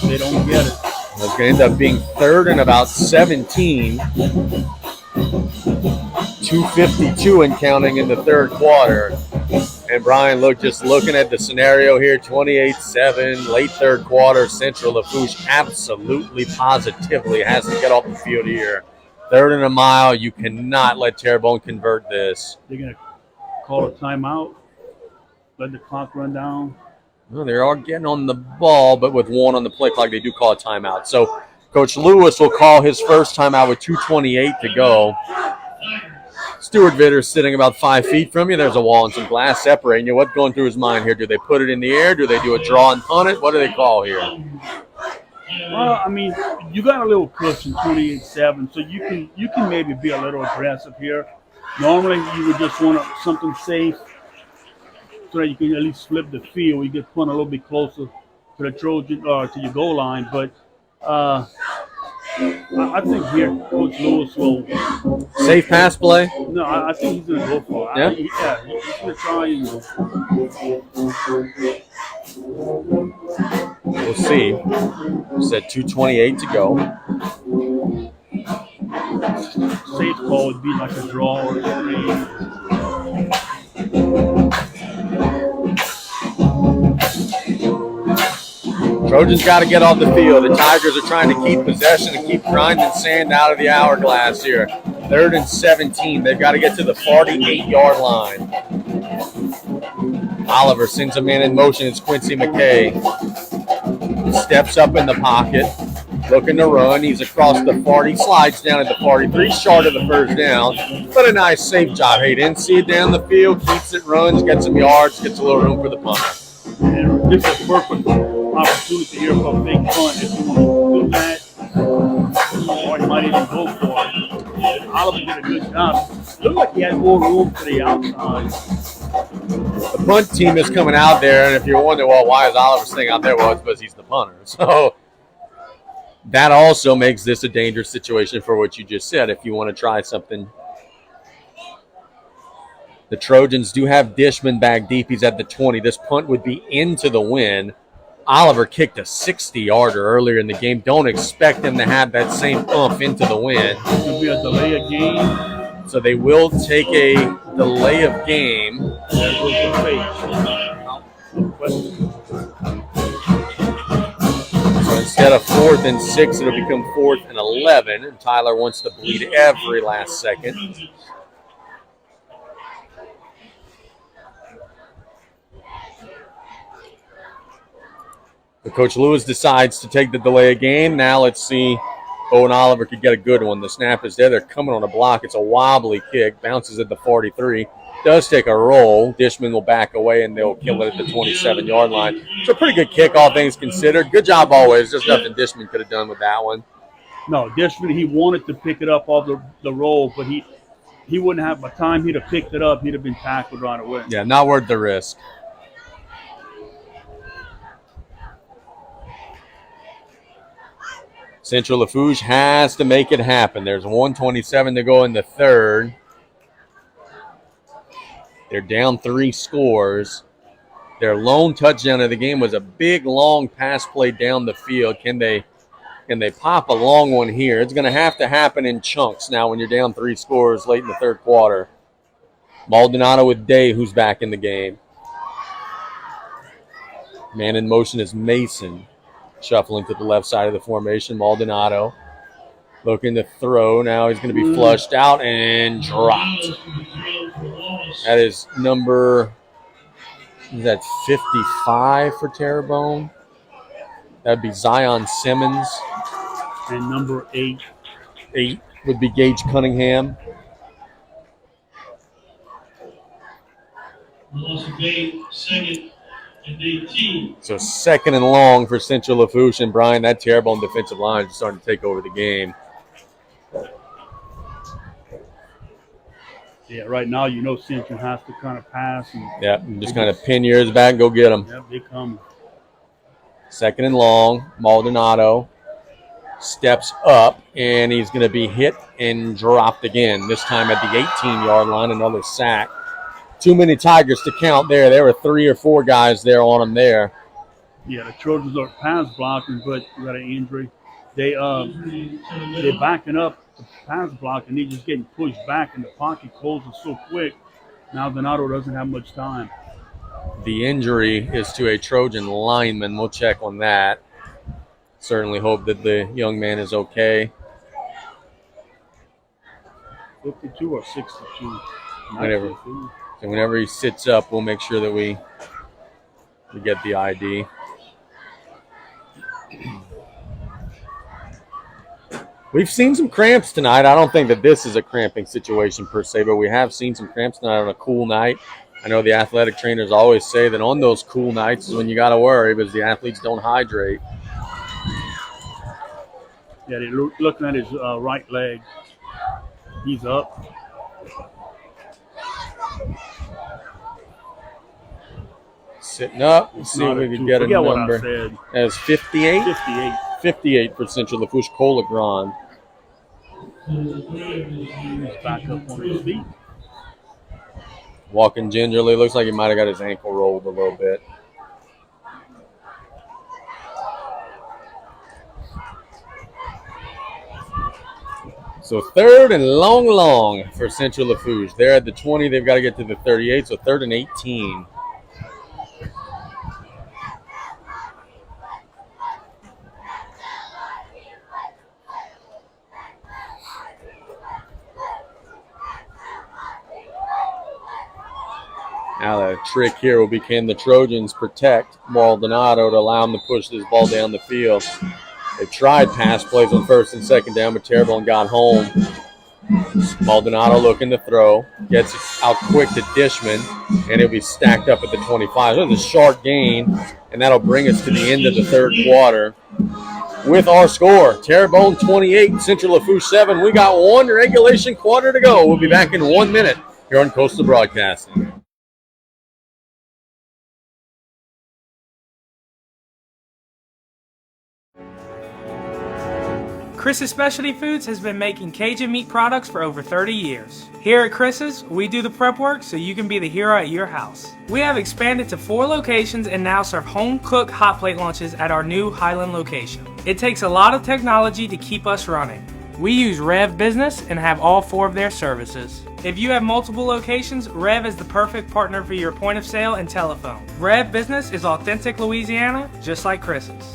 They don't get it. It's going to end up being third and about 17. 2:52 and counting in the third quarter. And Brian, just looking at the scenario here, 28-7, late third quarter, Central Lafourche absolutely, positively has to get off the field here. Third and a mile, you cannot let Terrebonne convert this. They're going to call a timeout, let the clock run down. Well, they're all getting on the ball, but with 1 on the play clock, they do call a timeout. So Coach Lewis will call his first timeout with 2:28 to go. Stuart Vitter's sitting about 5 feet from you. There's a wall and some glass separating you. What's going through his mind here? Do they put it in the air? Do they do a draw and punt it? What do they call here? Well, I mean, you got a little cushion, 28-7, so you can maybe be a little aggressive here. Normally, you would just want something safe so that you can at least flip the field. You get punt a little bit closer to the Trojan or to your goal line, but I think here Coach Lewis will safe pass play. No, I think he's going to go for it. Yeah, he's going to try and. We'll see. We said 2:28 to go. Safe call would be like a draw or a screen. Trojans got to get off the field. The Tigers are trying to keep possession and keep grinding sand out of the hourglass here. 3rd and 17. They've got to get to the 48-yard line. Oliver sends a man in motion. It's Quincy McKay. He steps up in the pocket, looking to run. He's across the 40, slides down at the 43, short of the first down. But a nice, safe job. He didn't see it down the field, keeps it, runs, gets some yards, gets a little room for the punter. And this is perfect opportunity here for a big punt if you want to do that. Or you might even go for it. Oliver did a good job. Looked like he had more room for the outside. The punt team is coming out there, and if you're wondering, well, why is Oliver staying out there? Well, it's because he's the punter. So that also makes this a dangerous situation for what you just said if you want to try something. The Trojans do have Dishman back deep. He's at the 20. This punt would be into the wind. Oliver kicked a 60-yarder earlier in the game. Don't expect him to have that same oomph into the wind. It'll be a delay of game. So they will take a delay of game. So instead of 4th and 6, it'll become 4th and 11. And Tyler wants to bleed every last second. But Coach Lewis decides to take the delay of game. Now let's see. Owen Oliver could get a good one. The snap is there. They're coming on a block. It's a wobbly kick. Bounces at the 43. Does take a roll. Dishman will back away, and they'll kill it at the 27-yard line. It's a pretty good kick, all things considered. Good job always. There's nothing Dishman could have done with that one. No, Dishman, he wanted to pick it up off the roll, but he wouldn't have, by the time he'd have picked it up, he'd have been tackled right away. Yeah, not worth the risk. Central Lafourche has to make it happen. There's 1:27 to go in the third. They're down 3 scores. Their lone touchdown of the game was a big, long pass play down the field. Can they pop a long one here? It's going to have to happen in chunks now when you're down 3 scores late in the third quarter. Maldonado with Day, who's back in the game. Man in motion is Mason. Shuffling to the left side of the formation. Maldonado looking to throw. Now he's going to be flushed out and dropped. That is number, is that 55 for Terrebonne? That'd be Zion Simmons. And number 8. 8 would be Gage Cunningham. Loss of 8, second and 18. So second and long for Central Lafourche. And Brian, that Terrebonne defensive line is starting to take over the game. Yeah, right now, Central has to kind of pass. And Just kind of pin your ears back and go get them. Yep, they come. Second and long. Maldonado steps up, and he's going to be hit and dropped again, this time at the 18-yard line, another sack. Too many Tigers to count there. There were 3 or 4 guys there on him there. Yeah, the Trojans are pass blocking, but we got an injury. They're backing up the pass block, and they're just getting pushed back, and the pocket closes so quick. Maldonado doesn't have much time. The injury is to a Trojan lineman. We'll check on that. Certainly hope that the young man is okay. 52 or 62. Whenever he sits up, we'll make sure that we get the ID. We've seen some cramps tonight. I don't think that this is a cramping situation per se, but we have seen some cramps tonight on a cool night. I know the athletic trainers always say that on those cool nights is when you got to worry because the athletes don't hydrate. Yeah, they're looking at his right leg. He's up. Sitting up. Let's see if we can get a number. As 58? 58. 58 for Central Lafourche. Cole Legrand. He's back up on his feet. Walking gingerly. Looks like he might have got his ankle rolled a little bit. So third and long for Central Lafourche. They're at the 20. They've got to get to the 38. So third and 18. Now the trick here will be, can the Trojans protect Maldonado to allow him to push this ball down the field? They've tried pass plays on first and second down, but Terrebonne got home. Maldonado looking to throw. Gets it out quick to Dishman, and it'll be stacked up at the 25. So it's a short gain, and that'll bring us to the end of the third quarter. With our score, Terrebonne 28, Central Lafourche 7. We got one regulation quarter to go. We'll be back in 1 minute here on Coastal Broadcasting. Chris's Specialty Foods has been making Cajun meat products for over 30 years. Here at Chris's, we do the prep work so you can be the hero at your house. We have expanded to 4 locations and now serve home-cooked hot plate lunches at our new Highland location. It takes a lot of technology to keep us running. We use Rev Business and have all 4 of their services. If you have multiple locations, Rev is the perfect partner for your point of sale and telephone. Rev Business is authentic Louisiana, just like Chris's.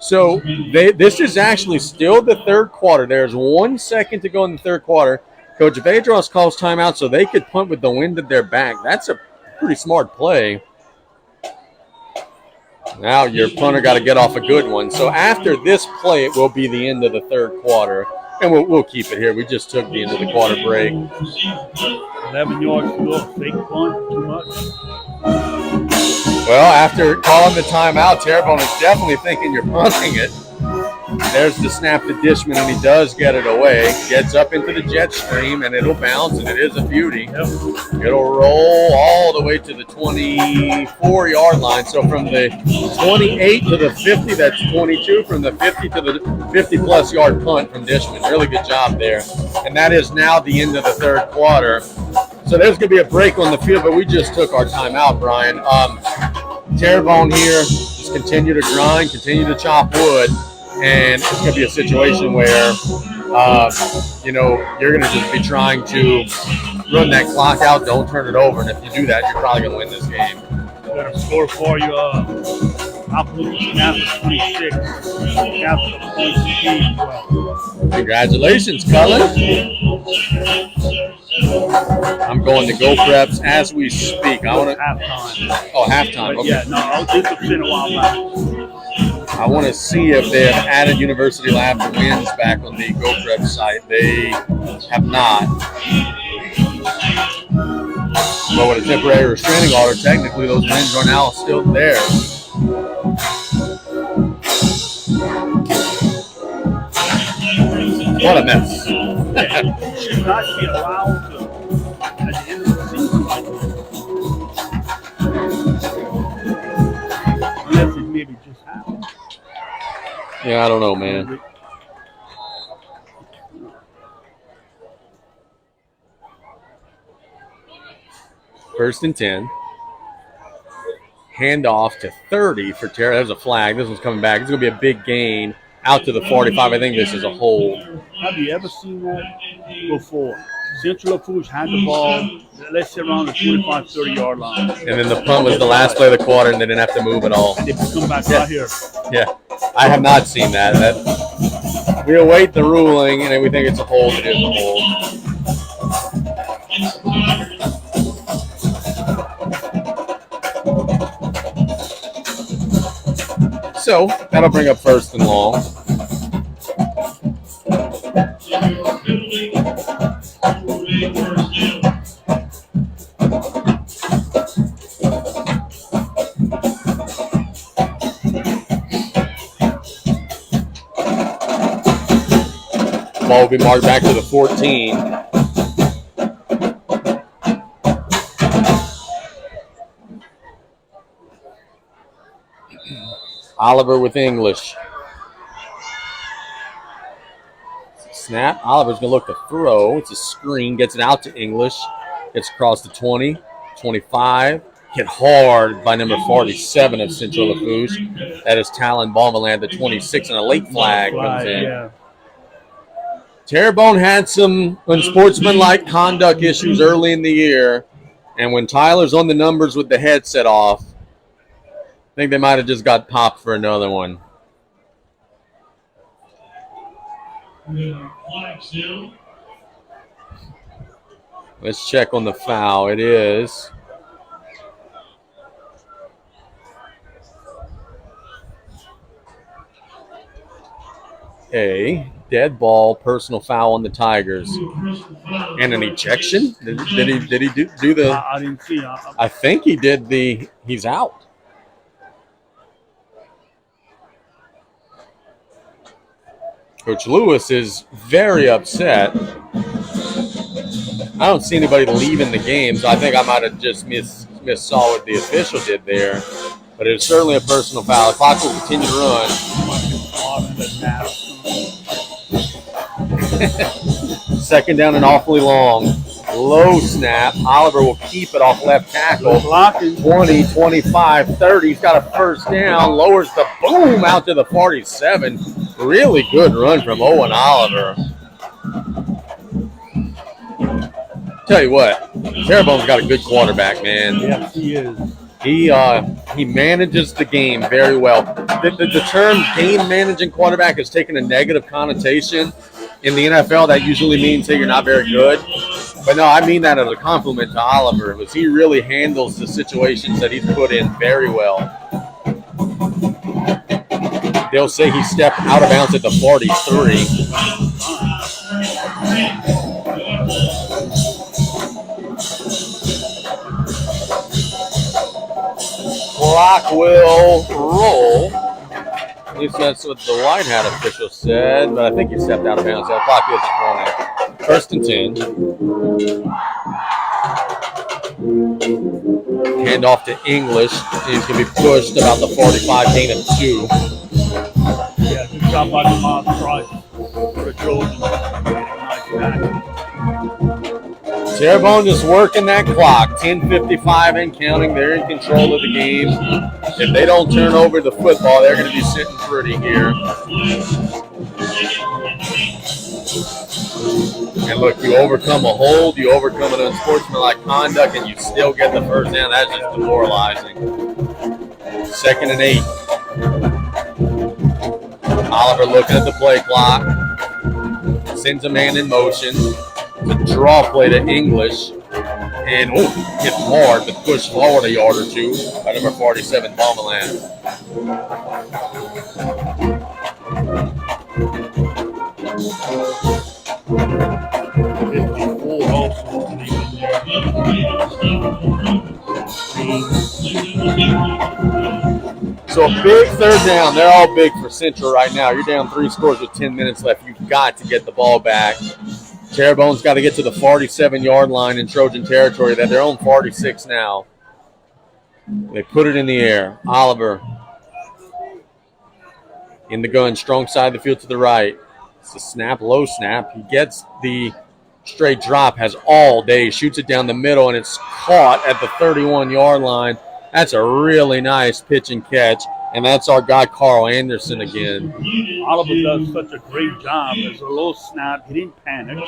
So this is actually still the third quarter. There's 1 second to go in the third quarter. Coach Vedros calls timeout so they could punt with the wind at their back. That's a pretty smart play. Now your punter got to get off a good one. So after this play, it will be the end of the third quarter. And we'll keep it here. We just took the end of the quarter break. 11 yards to go. Fake punt, too much. Well, after calling the timeout, Terrebonne is definitely thinking you're punting it. There's the snap to Dishman, and he does get it away. Gets up into the jet stream, and it'll bounce, and it is a beauty. It'll roll all the way to the 24-yard line. So from the 28 to the 50, that's 22. From the 50 to the 50-plus yard punt from Dishman. Really good job there. And that is now the end of the third quarter. So there's going to be a break on the field, but we just took our time out, Brian. Terrebonne here, just continue to grind, continue to chop wood, and it's going to be a situation where, you're going to just be trying to run that clock out, don't turn it over, and if you do that, you're probably going to win this game. Got a score for you. Appleton snap is 26. Captain 12. Congratulations, Cullen. I'm going to go preps as we speak. I want to Halftime. Oh, halftime. But Okay. yeah, no, I did the spin a while back. I want to see if they have added University Laughter wins back on the Go Prep site. They have not. But with a temporary restraining order, technically those wins are now still there. What a mess. Should not be allowed to at the end of the season like that. Unless it maybe just happened. Yeah, I don't know, man. First and 10. Handoff to 30 for Terra. There's a flag. This one's coming back. It's going to be a big gain out to the 45. I think this is a hold. Have you ever seen that before? Central Lafourche had the ball, let's say around the 25, 30-yard line. And then the punt was the last play of the quarter, and they didn't have to move at all. They come back right here. Yeah, I have not seen that. We await the ruling, and we think it's a hold. It is a hold. So that'll bring up first and long. Ball will be marked back to the 14. Oliver with English. Snap. Oliver's going to look to throw. It's a screen. Gets it out to English. Gets across the 20, 25. Hit hard by number 47 of Central Lafourche. That is Talon Balmaland, the 26, and a late flag comes in. Yeah. Terrebonne had some unsportsmanlike conduct issues early in the year, and when Tyler's on the numbers with the headset off, I think they might have just got popped for another one. Let's check on the foul. It is a dead ball, personal foul on the Tigers, and an ejection. Did he do the? I didn't see. I think he did the. He's out. Coach Lewis is very upset. I don't see anybody leaving the game, so I think I might have just missaw what the official did there. But it's certainly a personal foul. The clock will continue to run. Second down and awfully long. Low snap. Oliver will keep it off left tackle. 20, 25, 30. He's got a first down. Lowers the boom out to the 47. Really good run from Owen Oliver. Tell you what, Terrebonne's got a good quarterback, man. Yes, he is. He manages the game very well. The term game managing quarterback has taken a negative connotation. In the NFL, that usually means that you're not very good. But no, I mean that as a compliment to Oliver, because he really handles the situations that he's put in very well. They'll say he stepped out of bounds at the 43. Clock will roll. At least that's what the white hat official said, but I think he stepped out of bounds. That clock isn't running. First and 10. Hand off to English. He's going to be pushed about the 45, gain of 2. Yeah, good job by the Miles Price for the Trojans. Nice. Terrebonne just working that clock. 10:55 and counting. They're in control of the game. If they don't turn over the football, they're going to be sitting pretty here. And look, you overcome a hold, you overcome an unsportsmanlike conduct, and you still get the first down. That's just demoralizing. 2nd and 8. Oliver looking at the play clock. Sends a man in motion. The draw play to English. And hit hard, but pushed forward a yard or two by number 47, Balmaland. So a big 3rd down. They're all big for Central right now. You're down 3 scores with 10 minutes left. You've got to get the ball back. Terrebonne's got to get to the 47-yard line in Trojan territory. They're their own 46 now. They put it in the air. Oliver in the gun, strong side of the field to the right. It's a snap, low snap. He gets the straight drop, has all day, shoots it down the middle, and it's caught at the 31-yard line. That's a really nice pitch and catch, and that's our guy Carl Anderson again. Oliver does such a great job. There's a low snap. He didn't panic.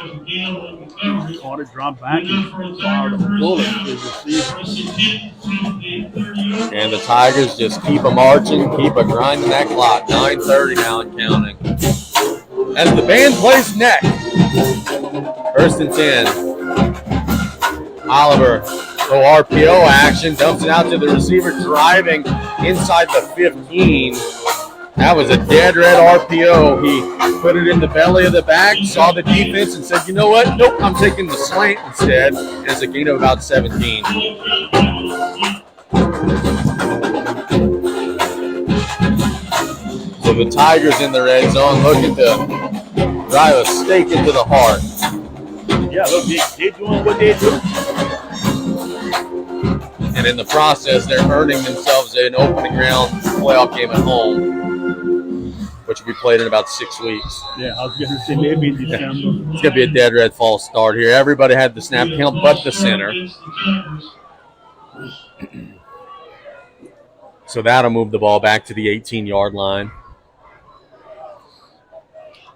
Caught it, dropped back, and fired a bullet to the receiver. And the Tigers just keep a marching, keep a grinding that clock. 9:30 now and counting. As the band plays neck. 1st and 10. Oliver, so RPO action, dumps it out to the receiver, driving inside the 15. That was a dead red RPO. He put it in the belly of the back, saw the defense, and said, you know what? Nope, I'm taking the slant instead. And it's a gain of about 17. So the Tigers in the red zone looking to drive a stake into the heart. Yeah, look, they're doing what they do. And in the process, they're earning themselves an opening round playoff game at home, which will be played in about 6 weeks. Yeah, I was going to say maybe in December. It's going to be a dead red false start here. Everybody had the snap count but the center. So that'll move the ball back to the 18-yard line.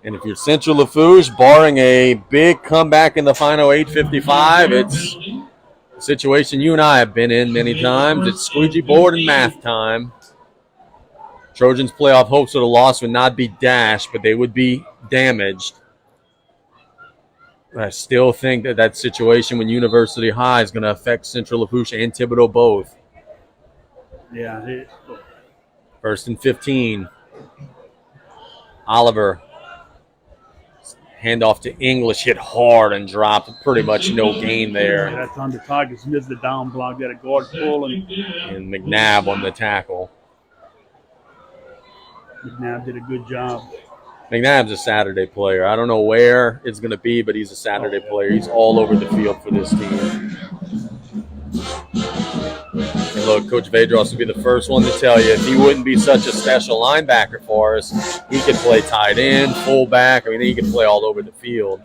And if you're Central Lafourche, barring a big comeback in the final 8:55, it's a situation you and I have been in many times. It's squeegee board and math time. Trojans' playoff hopes of the loss would not be dashed, but they would be damaged. I still think that situation when University High is going to affect Central Lafourche and Thibodaux both. Yeah. 1st and 15. Oliver. Handoff to English, hit hard and dropped. Pretty much no gain there. Yeah, that's on the Tigers. Missed the down block. Got a guard pull. And McNabb on the tackle. McNabb did a good job. McNabb's a Saturday player. I don't know where it's going to be, but he's a Saturday player. He's all over the field for this team. And look, Coach Vedros would be the first one to tell you if he wouldn't be such a special linebacker for us, he could play tight end, fullback. I mean, he could play all over the field.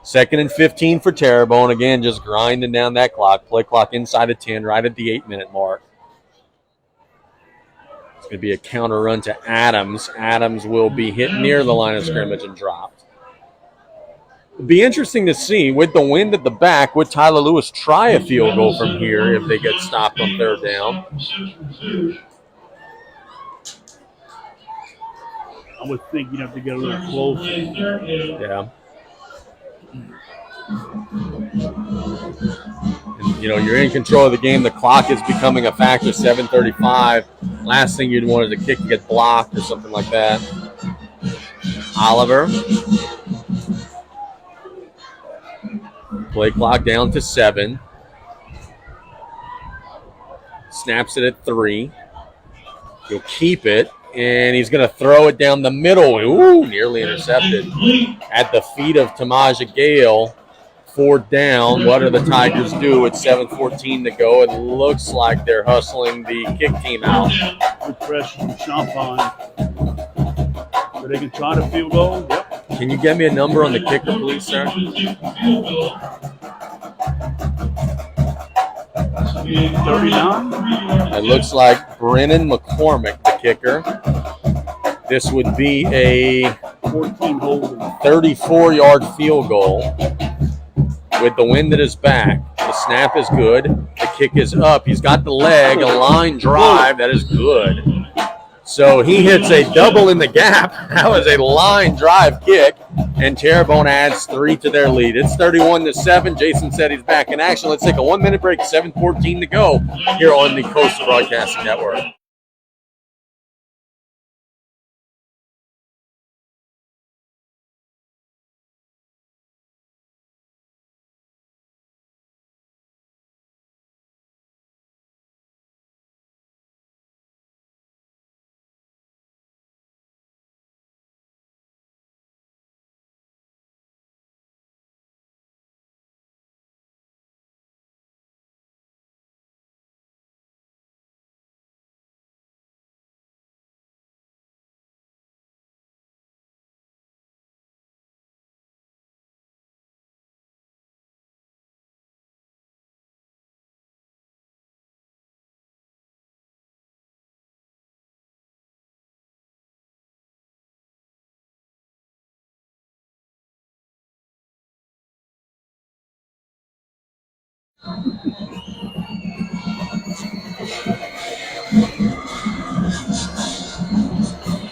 2nd and 15 for Terrebonne. Again, just grinding down that clock. Play clock inside of 10, right at the 8-minute mark. It's going to be a counter run to Adams. Adams will be hit near the line of scrimmage and dropped. It'd be interesting to see, with the wind at the back, would Tyler Lewis try a field goal from here if they get stopped on 3rd down? I would think you'd have to get a little closer. Yeah. And, you know, you're in control of the game. The clock is becoming a factor, 7:35. Last thing you'd want is a kick to get blocked or something like that. Oliver. Play clock down to 7. Snaps it at 3. He'll keep it, and he's going to throw it down the middle. Ooh, nearly intercepted. At the feet of Tamaja Gale. 4th down. What do the Tigers do with 7:14 to go? It looks like they're hustling the kick team out. Good pressure from Champagne. So they can try the field goal. Yep. Can you get me a number on the kicker, please, sir? 39. It looks like Brennan McCormick, the kicker. This would be a 14 holding. 34-yard field goal with the wind at his back. The snap is good. The kick is up. He's got the leg, a line drive. That is good. So he hits a double in the gap. That was a line drive kick, and Terrebonne adds 3 to their lead. It's 31-7. Jason said he's back in action. Let's take a 1-minute break. 7:14 to go here on the Coastal Broadcasting Network.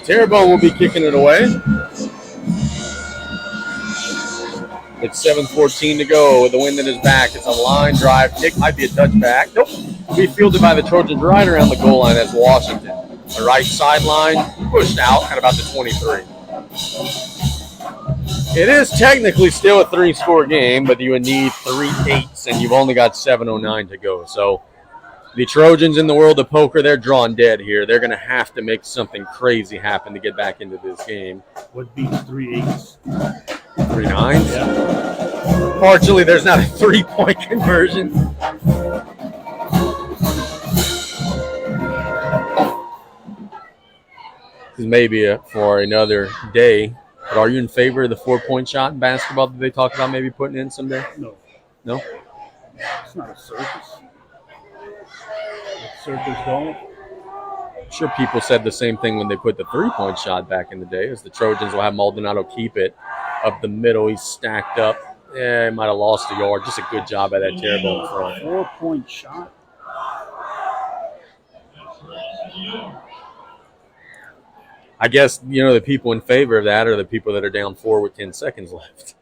Terrebonne will be kicking it away. It's 7:14 to go with the wind in his back. It's a line drive kick. Might be a touchback. Nope. Be fielded by the Trojans right around the goal line. That's Washington. The right sideline pushed out at about the 23. It is technically still a 3-score game, but you would need 3 8s, and you've only got 7:09 to go. So the Trojans in the world of poker, they're drawn dead here. They're going to have to make something crazy happen to get back into this game. What beats 3 8s? 3 9s? Yeah. Fortunately, there's not a 3-point conversion. This is maybe for another day. But are you in favor of the 4-point shot in basketball that they talked about maybe putting in someday? No. No? It's not a circus. Circus don't. I'm sure people said the same thing when they put the 3-point shot back in the day, as the Trojans will have Maldonado keep it up the middle. He's stacked up. Yeah, he might have lost a yard. Just a good job by that Terrebonne front. 4-point shot. I guess, the people in favor of that are the people that are down 4 with 10 seconds left.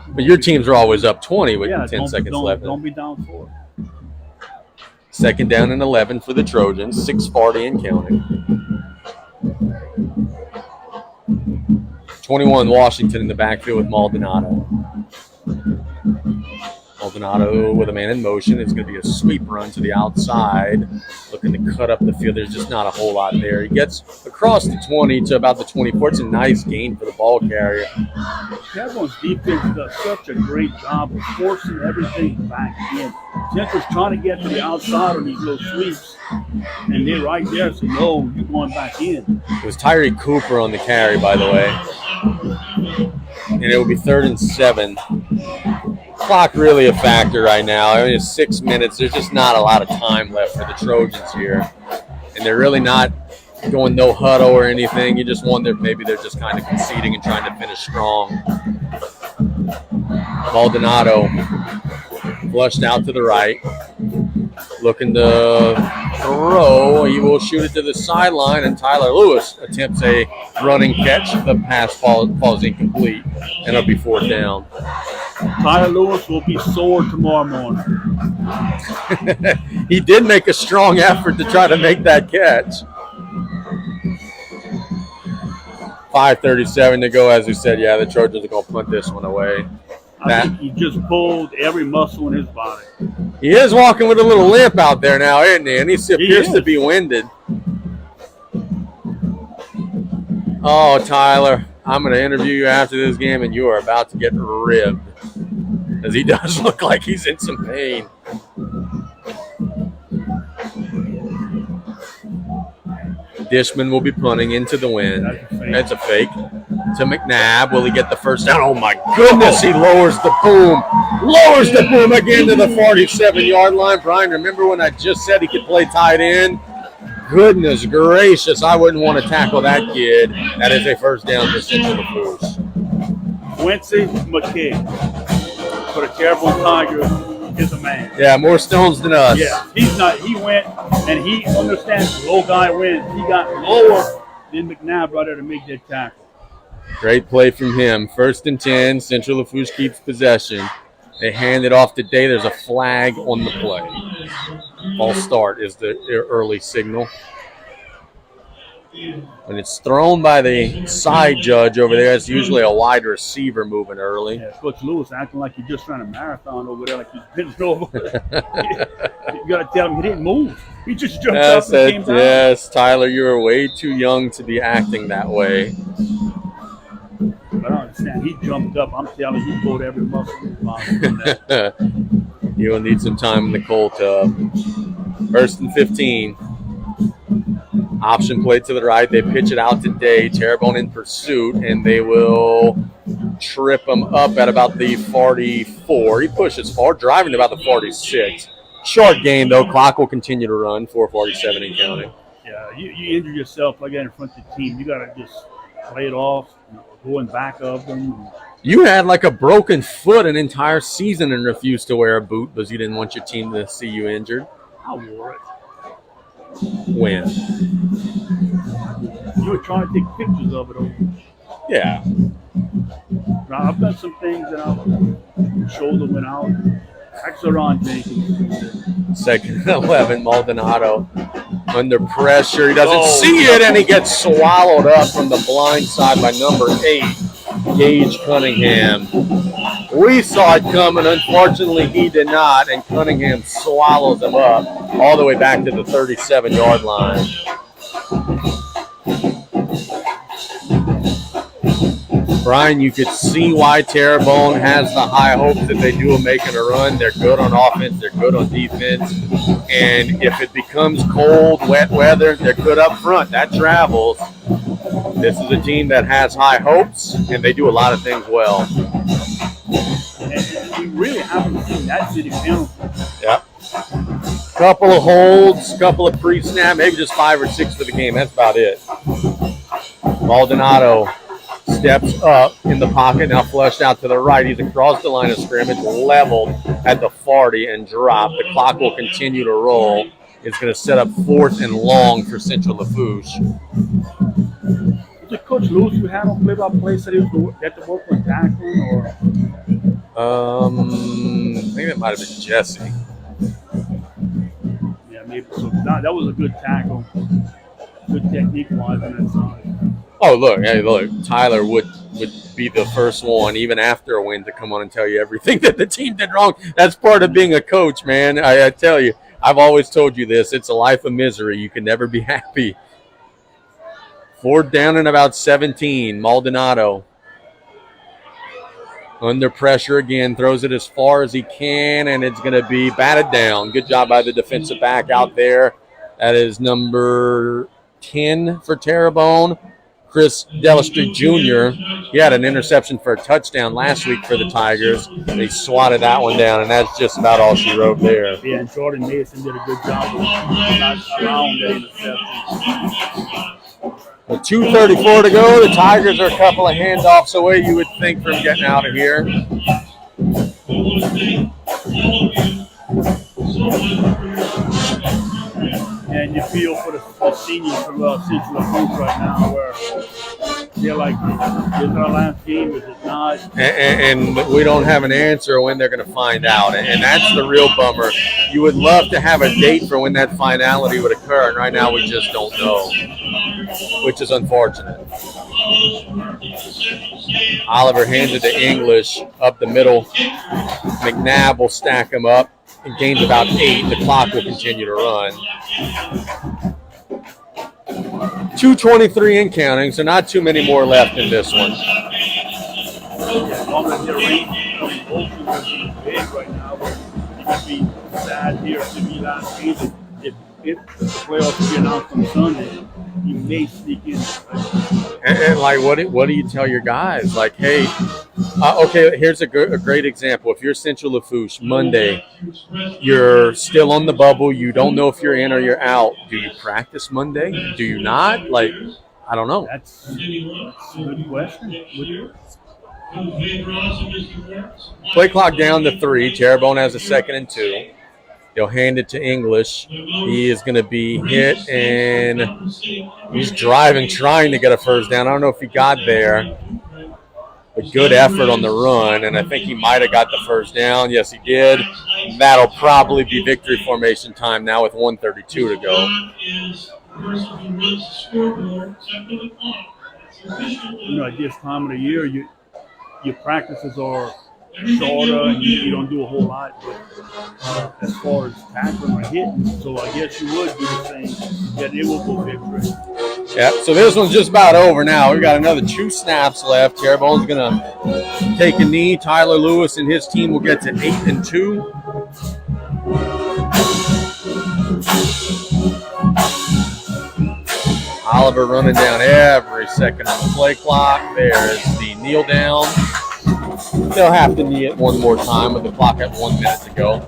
But your teams are always up 20 with 10 seconds left. Don't be down 4. 2nd down and 11 for the Trojans. 6:40 and counting. 21 Washington in the backfield with Maldonado. Maldonado with a man in motion. It's going to be a sweep run to the outside, looking to cut up the field. There's just not a whole lot there. He gets across the 20 to about the 24. It's a nice gain for the ball carrier. Terrebonne's defense does such a great job of forcing everything back in. Central's trying to get to the outside on these little sweeps, and they're right there, so no, you're going back in. It was Tyree Cooper on the carry, by the way. And it will be 3rd and 7. Clock really a factor right now. I mean, it's 6 minutes. There's just not a lot of time left for the Trojans here. And they're really not going no huddle or anything. You just wonder if maybe they're just kind of conceding and trying to finish strong. Maldonado flushed out to the right. Looking to throw. He will shoot it to the sideline, and Tyler Lewis attempts a running catch. The pass falls incomplete, and it'll be 4th down. Tyler Lewis will be sore tomorrow morning. He did make a strong effort to try to make that catch. 5:37 to go. As we said, the Trojans are going to punt this one away. I think he just pulled every muscle in his body. He is walking with a little limp out there now, isn't he? And he appears to be winded. Oh, Tyler, I'm going to interview you after this game, and you are about to get ribbed, as he does look like he's in some pain. Dishman will be punting into the wind. That's a fake. To McNabb. Will he get the first down? Oh, my goodness. He lowers the boom. Lowers the boom again to the 47-yard line. Brian, remember when I just said he could play tight end? Goodness gracious. I wouldn't want to tackle that kid. That is a first down for Central Lafourche. Quincy McKay for the Terrebonne Tigers is a man. Yeah, more stones than us. Yeah, he's not. He went, and he understands low guy wins. He got lower than McNabb right there to make that tackle. Great play from him. 1st and 10. Central Lafourche keeps possession. They hand it off to Day. There's a flag on the play. False start is the early signal. When it's thrown by the side judge over there, it's usually a wide receiver moving early. Yeah, Coach Lewis acting like he's just trying to marathon over there, like he's bending over. You got to tell him he didn't move. He just jumped up and came down. Yes, Tyler, you are way too young to be acting that way. But I don't understand. He jumped up. I'm telling you, he pulled every muscle in his body. You will need some time in the cold tub. 1st and 15. Option play to the right. They pitch it out to Day. Terrebonne in pursuit, and they will trip him up at about the 44. He pushes far, driving to about the 46. Short gain, though. Clock will continue to run. 4:47 and counting. Yeah, you injure yourself like that in front of the team. You got to just play it off, go in back of them. You had like a broken foot an entire season and refused to wear a boot because you didn't want your team to see you injured. I wore it. When? You were trying to take pictures of it over. Yeah. Now, I've done some things that I've shoulder went out. Actually, Ron Jenkins. 2nd and 11, Maldonado under pressure. He doesn't see it, and he gets swallowed up from the blind side by number 8, Gage Cunningham. We saw it coming. Unfortunately, he did not, and Cunningham swallows him up all the way back to the 37-yard line. Brian, you could see why Terrebonne has the high hopes that they do of making a run. They're good on offense. They're good on defense. And if it becomes cold, wet weather, they're good up front. That travels. This is a team that has high hopes, and they do a lot of things well. And we really haven't seen that city penalty. Yep. Couple of holds, couple of pre-snap, maybe just 5 or 6 for the game. That's about it. Maldonado steps up in the pocket, now flushed out to the right. He's across the line of scrimmage, leveled at the 40 and dropped. The clock will continue to roll. It's going to set up 4th and long for Central Lafourche. Was it Coach Lewis who had on play-by-play said he was at the work with tackling, or? I think that might have been Jesse. Yeah, maybe. So that was a good tackle. Good technique-wise on that side. Oh, look, Tyler would be the first one, even after a win, to come on and tell you everything that the team did wrong. That's part of being a coach, man. I tell you, I've always told you this. It's a life of misery. You can never be happy. 4th down and about 17. Maldonado under pressure again, throws it as far as he can, and it's going to be batted down. Good job by the defensive back out there. That is number 10 for Terrebonne. Chris Delastreet Jr., he had an interception for a touchdown last week for the Tigers. They swatted that one down, and that's just about all she wrote there. Yeah, and Jordan Mason did a good job of not allowing the interception. With 2:34 to go, the Tigers are a couple of handoffs away, you would think, from getting out of here. And you feel for the seniors from Central Lafourche right now, where they're like, is it our last game? Is it not? And we don't have an answer when they're going to find out. And that's the real bummer. You would love to have a date for when that finality would occur, and right now we just don't know, which is unfortunate. Oliver hands it to English up the middle. McNabb will stack him up and gains about 8. The clock will continue to run. 2:23 and counting, so not too many more left in this one. As long as their range of both is big right now, it could be sad here to be last season. If the playoffs be announced on Sunday, you may sneak in. And like, what do you tell your guys? Like, hey, okay, here's a great example. If you're Central Lafourche, Monday, you're still on the bubble. You don't know if you're in or you're out. Do you practice Monday? Do you not? Like, I don't know. That's a good question. Play clock down to 3. Terrebonne has a 2nd and 2. He'll hand it to English. He is going to be hit, and he's driving, trying to get a first down. I don't know if he got there, but good effort on the run, and I think he might have got the first down. Yes, he did. That'll probably be victory formation time now with 1:32 to go. You know, at this time of the year, your practices are shorter and you don't do a whole lot, but as far as tackling or hitting, so I guess you would do the same. Yeah, it will go victory. Yeah, so this one's just about over now. We've got another 2 snaps left. Terrebonne's going to take a knee. Tyler Lewis and his team will get to 8 and 2. Oliver running down every second on the play clock. There's the kneel down. They'll have to knee it one more time with the clock at 1 minute to go.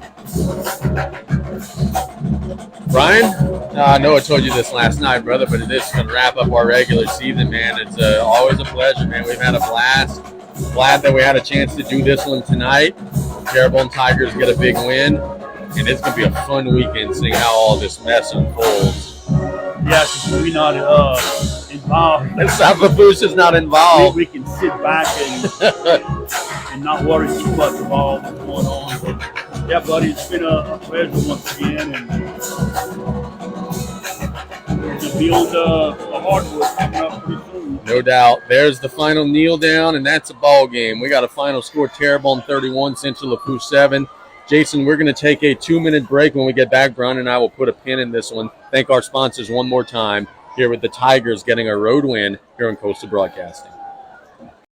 Brian, I know I told you this last night, brother, but this is going to wrap up our regular season, man. It's always a pleasure, man. We've had a blast. Glad that we had a chance to do this one tonight. Terrebonne Tigers get a big win, and it's going to be a fun weekend seeing how all this mess unfolds. Yeah, because we're not involved. South Lafourche is not involved. We can sit back and not worry too much about what's going on. But yeah, buddy, it's been a pleasure once again, and to build the hardwood coming up pretty soon. No doubt. There's the final kneel down, and that's a ball game. We got a final score: Terrebonne 31, Central Lafourche 7. Jason, we're going to take a 2-minute break. When we get back, Brian and I will put a pin in this one. Thank our sponsors one more time here with the Tigers getting a road win here on Coastal Broadcasting.